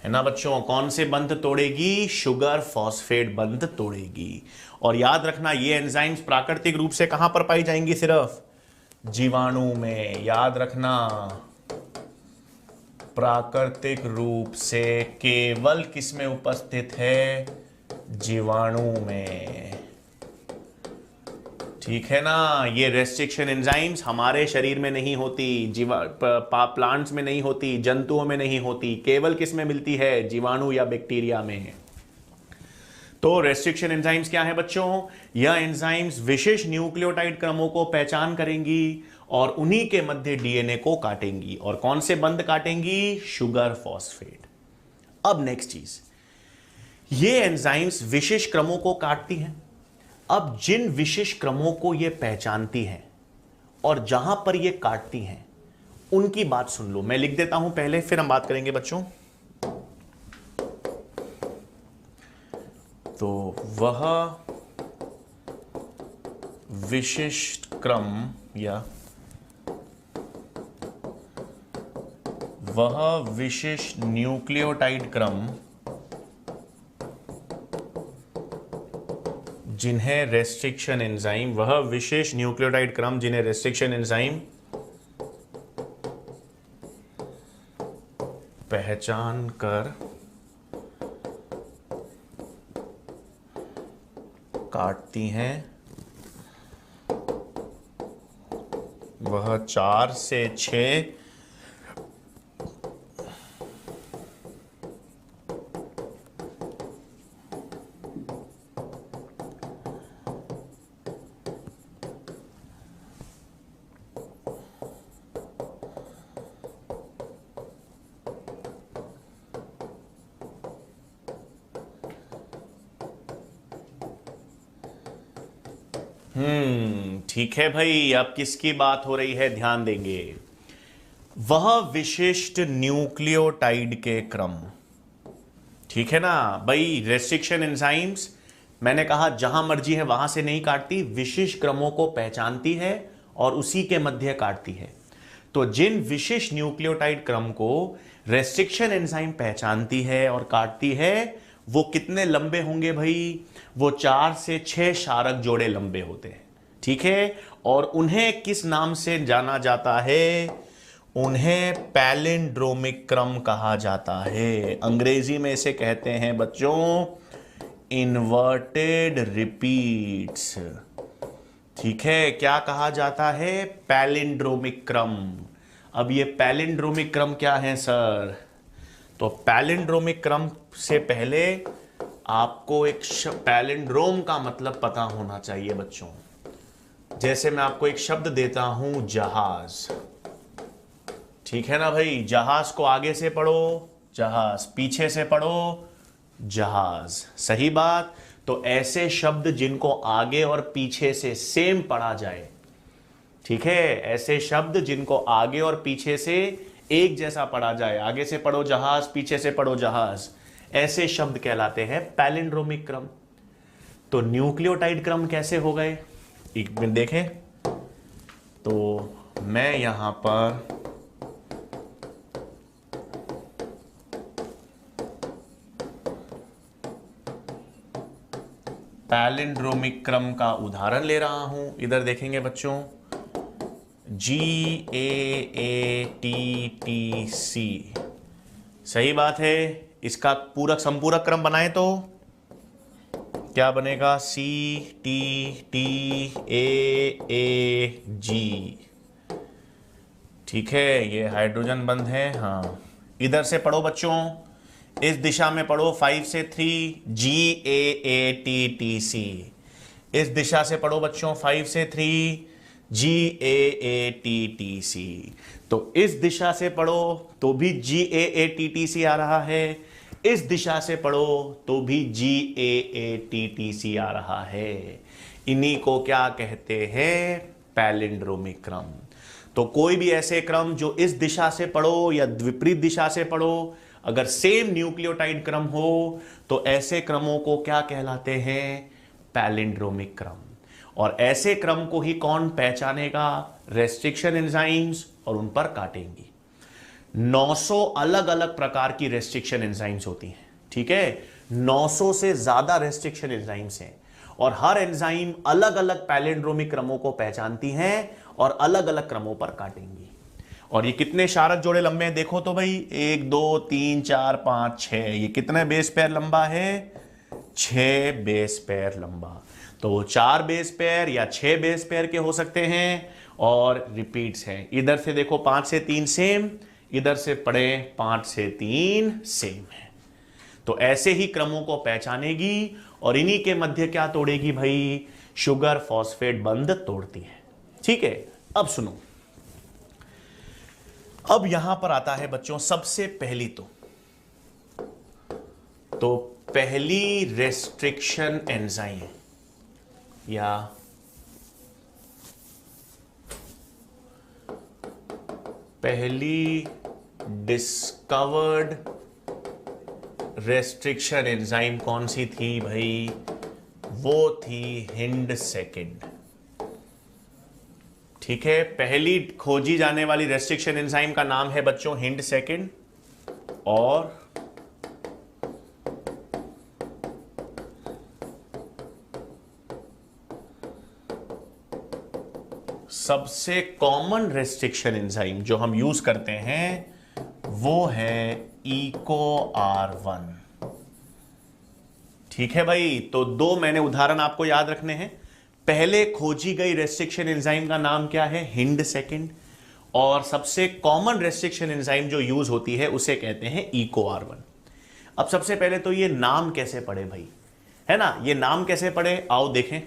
ना बच्चों? कौन से बंध तोड़ेगी? शुगर फॉस्फेट बंध तोड़ेगी। और याद रखना, ये एंजाइम्स प्राकृतिक रूप से कहां पर पाई जाएंगी? सिर्फ जीवाणु में। याद रखना, प्राकृतिक रूप से केवल किस में उपस्थित है? जीवाणु में। ठीक है ना? ये रेस्ट्रिक्शन एंजाइम्स हमारे शरीर में नहीं होती, प्लांट्स में नहीं होती, जंतुओं में नहीं होती, केवल किस में मिलती है? जीवाणु या बैक्टीरिया में। तो रेस्ट्रिक्शन एंजाइम्स क्या है बच्चों? यह एंजाइम्स विशेष न्यूक्लियोटाइड क्रमों को पहचान करेंगी और उन्हीं के मध्य डीएनए को काटेंगी। और कौन से बंध काटेंगी? Sugar phosphate. अब नेक्स्ट चीज, ये एंजाइम्स विशेष क्रमों को काटती हैं। अब जिन विशेष क्रमों को ये पहचानती हैं और जहां पर ये काटती हैं, उनकी बात सुन लो। मैं लिख देता हूं पहले, फिर हम बात करेंगे बच्चों। तो वह विशिष्ट क्रम या वह विशिष्ट न्यूक्लियोटाइड क्रम जिन्हें रेस्ट्रिक्शन एंजाइम, वह विशेष न्यूक्लियोटाइड क्रम जिन्हें रेस्ट्रिक्शन एंजाइम पहचान कर काटती हैं, वह 4 से 6 4 ठीक है भाई, अब किसकी बात हो रही है, ध्यान देंगे। वह विशिष्ट न्यूक्लियोटाइड के क्रम, ठीक है ना भाई। रेस्ट्रिक्शन एंजाइम्स, मैंने कहा जहां मर्जी है वहां से नहीं काटती, विशिष्ट क्रमों को पहचानती है और उसी के मध्य काटती है। तो जिन विशिष्ट न्यूक्लियोटाइड क्रम को रेस्ट्रिक्शन एंजाइम पहचानती है और काटती है, वो कितने लंबे होंगे भाई? वो 4 से 6 क्षारक जोड़े लंबे होते हैं, ठीक है। और उन्हें किस नाम से जाना जाता है? उन्हें पैलिंड्रोमिक क्रम कहा जाता है। अंग्रेजी में इसे कहते हैं बच्चों इन्वर्टेड रिपीट्स, ठीक है। क्या कहा जाता है? पैलिंड्रोमिक क्रम। अब ये पैलिंड्रोमिक क्रम क्या है सर? तो पैलिंड्रोमिक क्रम से पहले आपको एक पैलिंड्रोम का मतलब पता होना चाहिए बच्चों। जैसे मैं आपको एक शब्द देता हूं जहाज, ठीक है ना भाई। जहाज को आगे से पढ़ो जहाज, पीछे से पढ़ो जहाज, सही बात। तो ऐसे शब्द जिनको आगे और पीछे से सेम पढ़ा जाए, ठीक है, ऐसे शब्द जिनको आगे और पीछे से एक जैसा पढ़ा जाए, आगे से पढ़ो जहाज, पीछे से पढ़ो जहाज, ऐसे शब्द कहलाते हैं पैलिंड्रोमिक क्रम। तो न्यूक्लियोटाइड क्रम कैसे हो गए, एक मिनट देखें। तो मैं यहां पर पैलिंड्रोमिक क्रम का उदाहरण ले रहा हूं। इधर देखेंगे बच्चों, GAATTC, सही बात है। इसका पूरक संपूरक क्रम बनाए तो क्या बनेगा? CTTAAG, ठीक है। ये हाइड्रोजन बंध है, हाँ। इधर से पढ़ो बच्चों, इस दिशा में पढ़ो 5 से 3 GAATTC। इस दिशा से पढ़ो बच्चों 5 से 3 GAATTC। तो इस दिशा से पढ़ो तो भी GAATTC आ रहा है, इस दिशा से पढ़ो तो भी GAATTC आ रहा है। इन्हीं को क्या कहते हैं? पैलिंड्रोमिक क्रम। तो कोई भी ऐसे क्रम जो इस दिशा से पढ़ो या विपरीत दिशा से पढ़ो, अगर सेम न्यूक्लियोटाइड क्रम हो तो ऐसे क्रमों को क्या कहलाते हैं? पैलिंड्रोमिक क्रम। और ऐसे क्रम को ही कौन पहचानेगा? रेस्ट्रिक्शन एंजाइम्स, और उन पर काटेंगी। 900 अलग अलग प्रकार की रेस्ट्रिक्शन एंजाइम्स होती हैं, ठीक है। 900 से ज्यादा रेस्ट्रिक्शन एंजाइम्स हैं और हर एंजाइम अलग अलग पैलिंड्रोमिक क्रमों को पहचानती हैं और अलग अलग क्रमों पर काटेंगी। और ये कितने क्षारक जोड़े लंबे हैं देखो तो भाई, 1 2 3 4 5 6। ये कितने बेस पेयर लंबा है? 6 बेस पेयर लंबा। तो 4 बेस पेयर या 6 बेस पेयर के हो सकते हैं और रिपीट्स हैं। इधर से देखो 5 से 3 सेम, इधर से पढ़े 5 से 3 सेम है। तो ऐसे ही क्रमों को पहचानेगी और इन्हीं के मध्य क्या तोड़ेगी भाई? शुगर फॉस्फेट बंध तोड़ती है, ठीक है। अब सुनो, अब यहां पर आता है बच्चों सबसे पहली तो पहली रेस्ट्रिक्शन एंजाइम या पहली डिस्कवर्ड रेस्ट्रिक्शन एंजाइम कौन सी थी भाई? वो थी हिंड सेकेंड, ठीक है। पहली खोजी जाने वाली रेस्ट्रिक्शन एंजाइम का नाम है बच्चों हिंड सेकेंड। और सबसे कॉमन रेस्ट्रिक्शन एंजाइम जो हम यूज करते हैं वो है EcoR1, ठीक है भाई। तो 2 मैंने उदाहरण आपको याद रखने हैं। पहले खोजी गई रेस्ट्रिक्शन एंजाइम का नाम क्या है? Hind second. और सबसे कॉमन रेस्ट्रिक्शन एंजाइम जो यूज होती है उसे कहते हैं EcoR1। अब सबसे पहले तो ये नाम कैसे पढ़े भाई, है ना? ये नाम कैसे पढ़े, आओ देखें।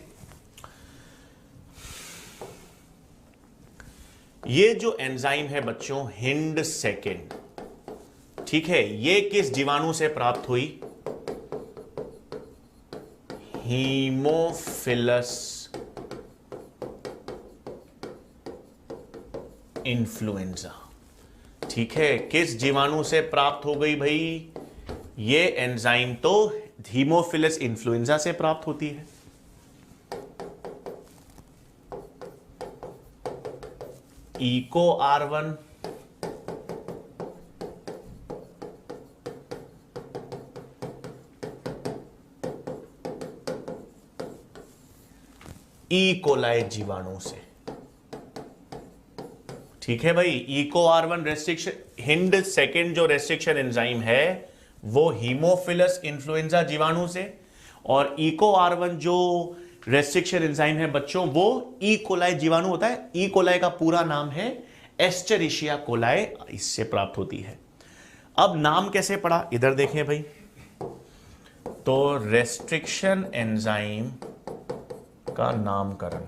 ये जो एंजाइम है बच्चों हिंड सेकेंड, ठीक है, ये किस जीवाणु से प्राप्त हुई? Haemophilus influenza. ठीक है, किस जीवाणु से प्राप्त हो गई भाई? ये एंजाइम तो हीमोफिलस इन्फ्लुएंजा से प्राप्त होती है। इको R1 ई कोलाई जीवाणु से। ठीक है भाई, Eco R1 restriction Hind second जो रेस्ट्रिक्शन एंजाइम है वो हीमोफिलस इन्फ्लुएंजा जीवाणु से, और इको R1 जो रेस्ट्रिक्शन एंजाइम है बच्चों वो ई कोलाई जीवाणु होता है। ई कोलाई का पूरा नाम है एस्चेरिशिया कोलाई, इससे प्राप्त होती है। अब नाम कैसे पड़ा इधर देखें भाई, तो रेस्ट्रिक्शन एंजाइम का नामकरण,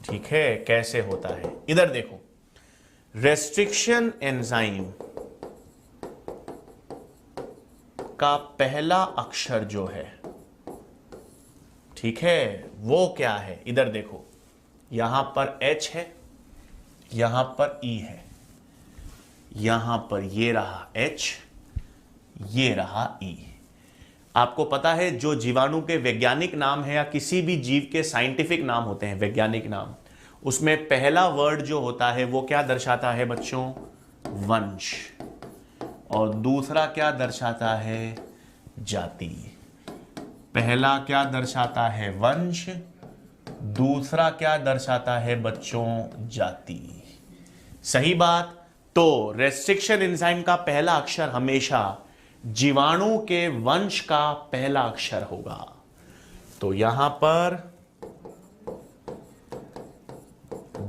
ठीक है, कैसे होता है इधर देखो। रेस्ट्रिक्शन एंजाइम का पहला अक्षर जो है, ठीक है, वो क्या है इधर देखो। यहां पर H है, यहां पर E है, यहां पर ये रहा H, ये रहा E। आपको पता है जो जीवाणु के वैज्ञानिक नाम है या किसी भी जीव के साइंटिफिक नाम होते हैं, वैज्ञानिक नाम, उसमें पहला वर्ड जो होता है वो क्या दर्शाता है बच्चों? वंश। और दूसरा क्या दर्शाता है? जाति। पहला क्या दर्शाता है? वंश। दूसरा क्या दर्शाता है बच्चों? जाति। सही बात। तो रेस्ट्रिक्शन एंजाइम का पहला अक्षर हमेशा जीवाणु के वंश का पहला अक्षर होगा। तो यहां पर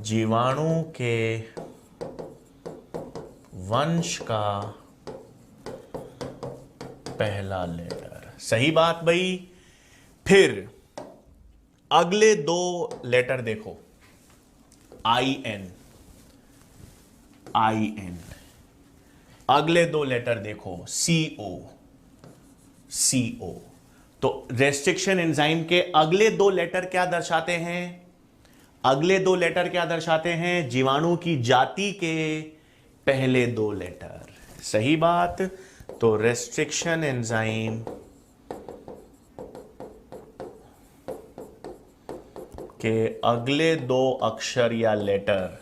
जीवाणु के वंश का पहला लेटर। सही बात भाई। फिर अगले दो लेटर देखो, IN, IN। अगले दो लेटर देखो, CO, CO। तो रेस्ट्रिक्शन एंजाइम के अगले दो लेटर क्या दर्शाते हैं? अगले दो लेटर क्या दर्शाते हैं? जीवाणु की जाति के पहले दो लेटर। सही बात। तो रेस्ट्रिक्शन एंजाइम के अगले दो अक्षर या लेटर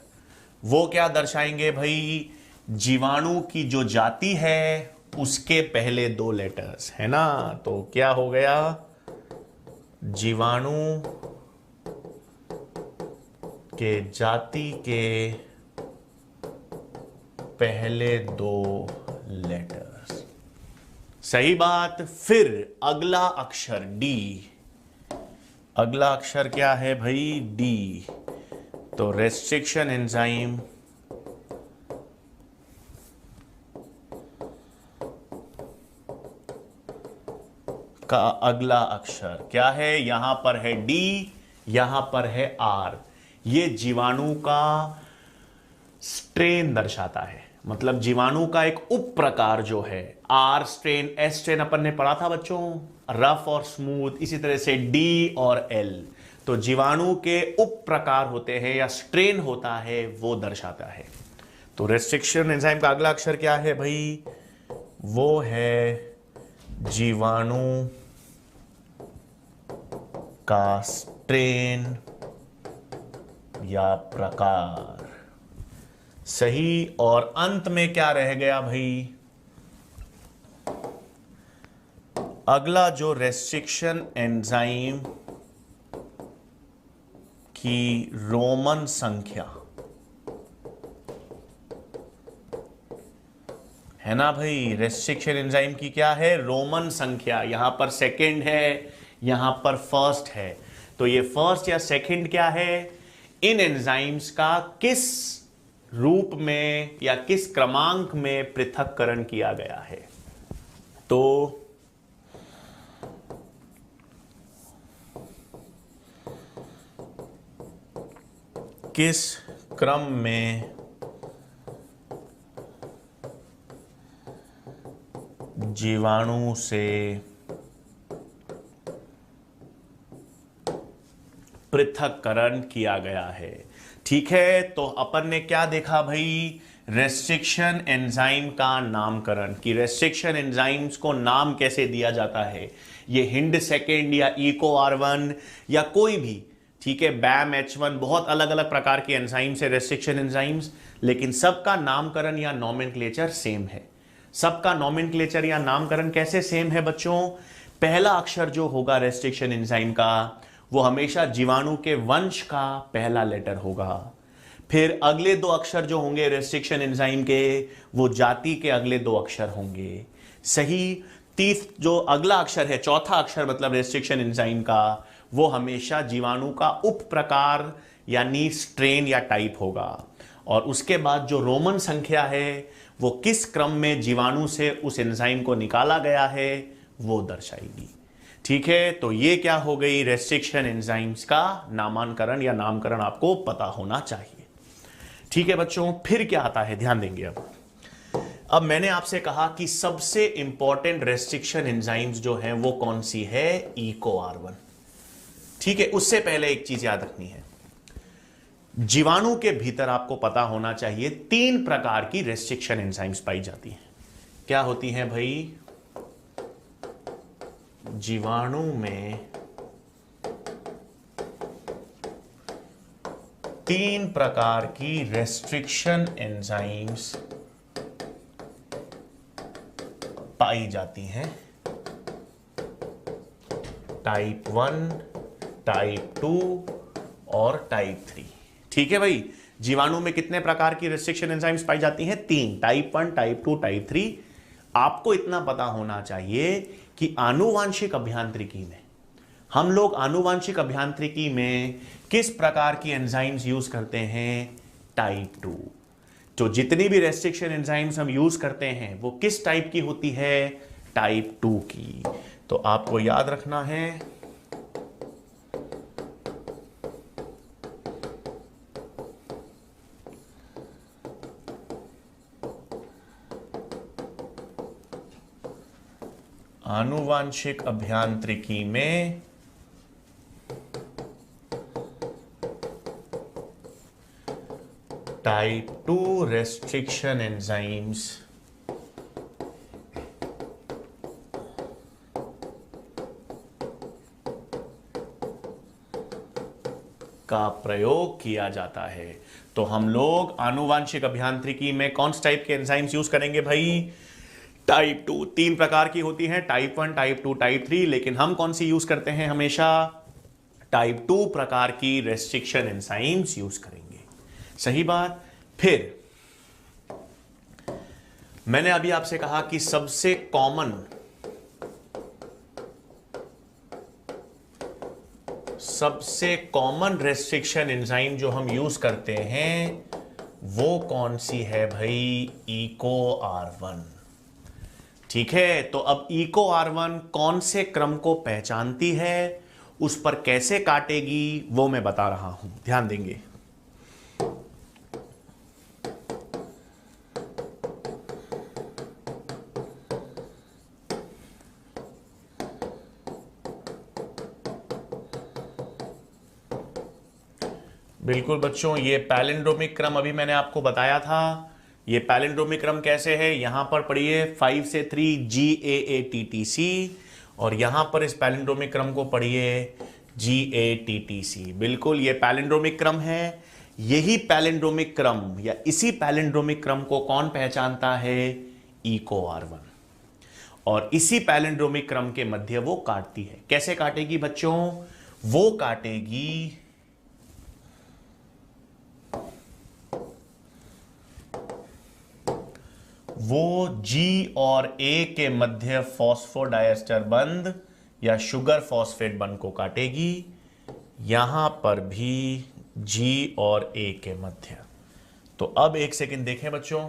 वो क्या दर्शाएंगे भाई? जीवाणु की जो जाति है उसके पहले दो लेटर्स, है ना। तो क्या हो गया? जीवाणु के जाति के पहले दो लेटर्स। सही बात। फिर अगला अक्षर D। अगला अक्षर क्या है भाई? D। तो रेस्ट्रिक्शन एंजाइम का अगला अक्षर क्या है? यहां पर है D, यहां पर है R। ये जीवाणु का स्ट्रेन दर्शाता है, मतलब जीवाणु का एक उप प्रकार जो है। R स्ट्रेन, S स्ट्रेन अपन ने पढ़ा था बच्चों, रफ और स्मूथ। इसी तरह से D और L, तो जीवाणु के उप प्रकार होते हैं या स्ट्रेन होता है, वो दर्शाता है। तो रेस्ट्रिक्शन एंजाइम का अगला अक्षर क्या है भाई? वो है जीवाणु का स्ट्रेन या प्रकार। सही। और अंत में क्या रह गया भाई? अगला जो रेस्ट्रिक्शन एंजाइम की रोमन संख्या है ना भाई। रेस्ट्रिक्शन एंजाइम की क्या है? रोमन संख्या। यहां पर सेकंड है, यहां पर फर्स्ट है। तो ये फर्स्ट या सेकंड क्या है? इन एंजाइम्स का किस रूप में या किस क्रमांक में पृथक्करण किया गया है। तो किस क्रम में जीवाणु से पृथक्करण किया गया है। ठीक है, तो अपन ने क्या देखा भाई, रेस्ट्रिक्शन एंजाइम का नामकरण, कि रेस्ट्रिक्शन एंजाइम्स को नाम कैसे दिया जाता है। ये हिंड सेकेंड या इको R1 या कोई भी, ठीक है, बैम H1, बहुत अलग अलग प्रकार के एंजाइम्स है रेस्ट्रिक्शन एंजाइम्स, लेकिन सबका नामकरण या नॉमेनक्लेचर सेम है। सबका नॉमेनक्लेचर या नामकरण कैसे सेम है बच्चों? पहला अक्षर जो होगा रेस्ट्रिक्शन एंजाइम का, वो हमेशा जीवाणु के वंश का पहला लेटर होगा। फिर अगले दो अक्षर जो होंगे रेस्ट्रिक्शन एंजाइम के, वो जाति के अगले दो अक्षर होंगे। सही। जो अगला अक्षर है, चौथा अक्षर मतलब रेस्ट्रिक्शन एंजाइम का, वो हमेशा जीवाणु का उप प्रकार यानी स्ट्रेन या टाइप होगा। और उसके बाद जो रोमन संख्या है, वो किस क्रम में जीवाणु से उस एंजाइम को निकाला गया है वो दर्शाएगी। ठीक है, तो ये क्या हो गई, रेस्ट्रिक्शन एंजाइम्स का नामांकरण या नामकरण आपको पता होना चाहिए। ठीक है बच्चों, फिर क्या आता है, ध्यान देंगे। अब मैंने आपसे कहा कि सबसे इंपॉर्टेंट रेस्ट्रिक्शन एंजाइम्स जो हैं वो कौन सी है, इको R1। ठीक है, उससे पहले एक चीज याद रखनी है, जीवाणु के भीतर आपको पता होना चाहिए 3 प्रकार की रेस्ट्रिक्शन एंजाइम्स पाई जाती हैं। क्या होती हैं भाई? जीवाणु में 3 प्रकार की रेस्ट्रिक्शन एंजाइम्स पाई जाती हैं, टाइप 1, टाइप 2 और टाइप 3। ठीक है भाई, जीवाणु में कितने प्रकार की रेस्ट्रिक्शन एंजाइम्स पाई जाती हैं? 3, टाइप 1, टाइप 2, टाइप 3। आपको इतना पता होना चाहिए कि आनुवांशिक अभियांत्रिकी में, हम लोग आनुवांशिक अभियांत्रिकी में किस प्रकार की एंजाइम्स यूज करते हैं? टाइप 2। तो जितनी भी रेस्ट्रिक्शन एंजाइम्स हम यूज करते हैं वो किस टाइप की होती है? टाइप 2 की। तो आपको याद रखना है, आनुवांशिक अभियांत्रिकी में टाइप 2 रेस्ट्रिक्शन एंजाइम्स का प्रयोग किया जाता है। तो हम लोग आनुवांशिक अभियांत्रिकी में कौन से टाइप के एंजाइम्स यूज करेंगे भाई? टाइप 2। 3 प्रकार की होती हैं, टाइप 1, टाइप 2, टाइप 3, लेकिन हम कौन सी यूज करते हैं? हमेशा टाइप 2 प्रकार की रेस्ट्रिक्शन एंजाइम्स यूज करेंगे। सही बात। फिर मैंने अभी आपसे कहा कि सबसे कॉमन रेस्ट्रिक्शन एंजाइम जो हम यूज करते हैं वो कौन सी है भाई? Eco R1। ठीक है, तो अब इको R1 कौन से क्रम को पहचानती है, उस पर कैसे काटेगी, वो मैं बता रहा हूं, ध्यान देंगे। बिल्कुल बच्चों, ये पैलिंड्रोमिक क्रम अभी मैंने आपको बताया था। ये पैलिंड्रोमिक क्रम कैसे है, यहां पर पढ़िए 5 से 3 GAATTC, और यहां पर इस पैलिंड्रोमिक क्रम को पढ़िए GATTC। बिल्कुल, ये पैलिंड्रोमिक क्रम है। यही पैलिंड्रोमिक क्रम या इसी पैलिंड्रोमिक क्रम को कौन पहचानता है? Eco R1। और इसी पैलिंड्रोमिक क्रम के मध्य वो काटती है। कैसे काटेगी बच्चों? वो काटेगी G और A के मध्य फॉस्फोडाइएस्टर बंध या शुगर फॉस्फेट बंध को काटेगी। यहां पर भी G और A के मध्य। तो अब एक सेकंड देखें बच्चों।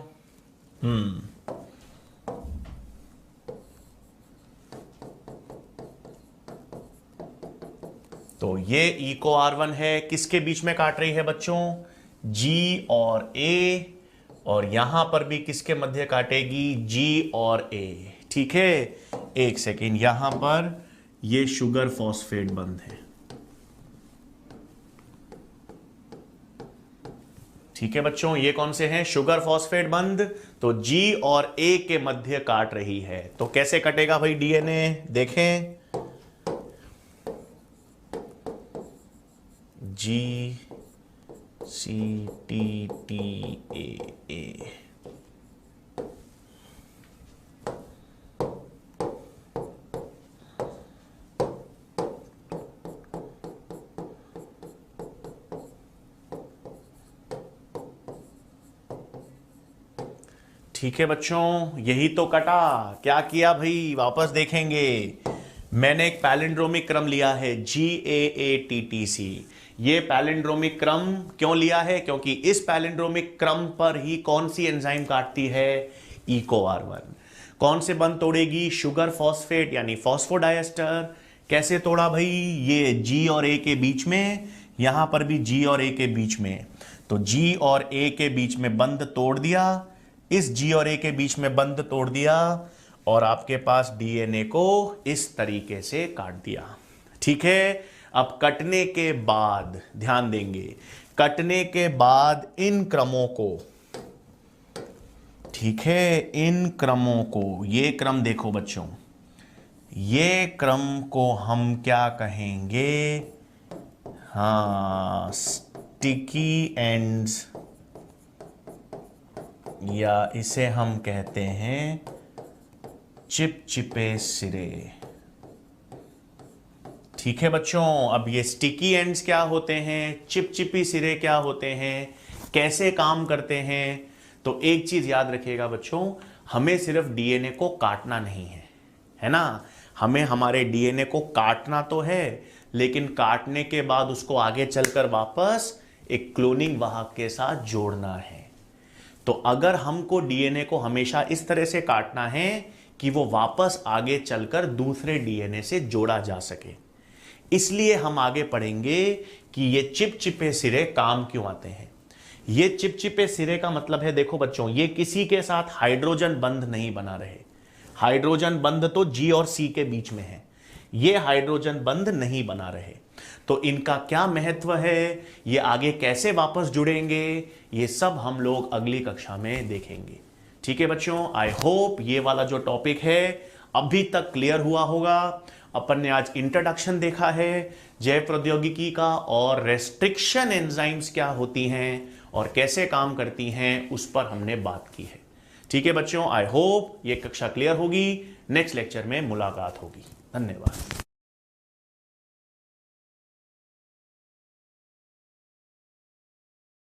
तो ये इको R1 है, किसके बीच में काट रही है बच्चों? G और A, और यहां पर भी किसके मध्य काटेगी? G और A। ठीक है, एक सेकेंड, यहां पर ये शुगर फॉस्फेट बंध है। ठीक है बच्चों, ये कौन से हैं? शुगर फॉस्फेट बंध। तो G और A के मध्य काट रही है, तो कैसे कटेगा भाई डीएनए? देखें, GCTTA। ठीक है बच्चों, यही तो कटा। क्या किया भाई? वापस देखेंगे, मैंने एक पैलिंड्रोमिक क्रम लिया है GAATTC। ये पैलिंड्रोमिक क्रम क्यों लिया है? क्योंकि इस पैलिंड्रोमिक क्रम पर ही कौन सी एंजाइम काटती है? EcoR1। कौन से बंध तोड़ेगी? शुगर फॉस्फेट यानी फॉस्फोडाइएस्टर। कैसे तोड़ा भाई? ये G और A के बीच में, यहां पर भी G और A के बीच में। तो G और A के बीच में बंध तोड़ दिया, इस G और A के बीच में बंध तोड़ दिया, और आपके पास डीएनए को इस तरीके से काट दिया। ठीक है, अब कटने के बाद ध्यान देंगे, कटने के बाद इन क्रमों को, ठीक है, इन क्रमों को, ये क्रम देखो बच्चों, ये क्रम को हम क्या कहेंगे? हाँ, स्टिकी एंड्स, या इसे हम कहते हैं चिपचिपे सिरे। ठीक है बच्चों, अब ये स्टिकी एंड्स क्या होते हैं, चिपचिपी सिरे क्या होते हैं, कैसे काम करते हैं? तो एक चीज याद रखिएगा बच्चों, हमें सिर्फ डीएनए को काटना नहीं है ना? हमें हमारे डीएनए को काटना तो है, लेकिन काटने के बाद उसको आगे चलकर वापस एक क्लोनिंग वाहक के साथ जोड़ना है। तो अगर हमको डीएनए को हमेशा इस तरह से काटना है कि वो वापस आगे चलकर दूसरे डीएनए से जोड़ा जा सके, इसलिए हम आगे पढ़ेंगे कि ये चिपचिपे सिरे काम क्यों आते हैं। ये चिपचिपे सिरे का मतलब है, देखो बच्चों, ये किसी के साथ हाइड्रोजन बंध नहीं बना रहे। हाइड्रोजन बंध तो G और C के बीच में है, ये हाइड्रोजन बंध नहीं बना रहे। तो इनका क्या महत्व है, ये आगे कैसे वापस जुड़ेंगे, ये सब हम लोग अगली कक्षा में देखेंगे। ठीक है बच्चों, आई होप ये वाला जो टॉपिक है अभी तक क्लियर हुआ होगा। अपन ने आज इंट्रोडक्शन देखा है जैव प्रौद्योगिकी का, और रेस्ट्रिक्शन एंजाइम्स क्या होती हैं और कैसे काम करती हैं उस पर हमने बात की है। ठीक है बच्चों, आई होप ये कक्षा क्लियर होगी। नेक्स्ट लेक्चर में मुलाकात होगी। धन्यवाद।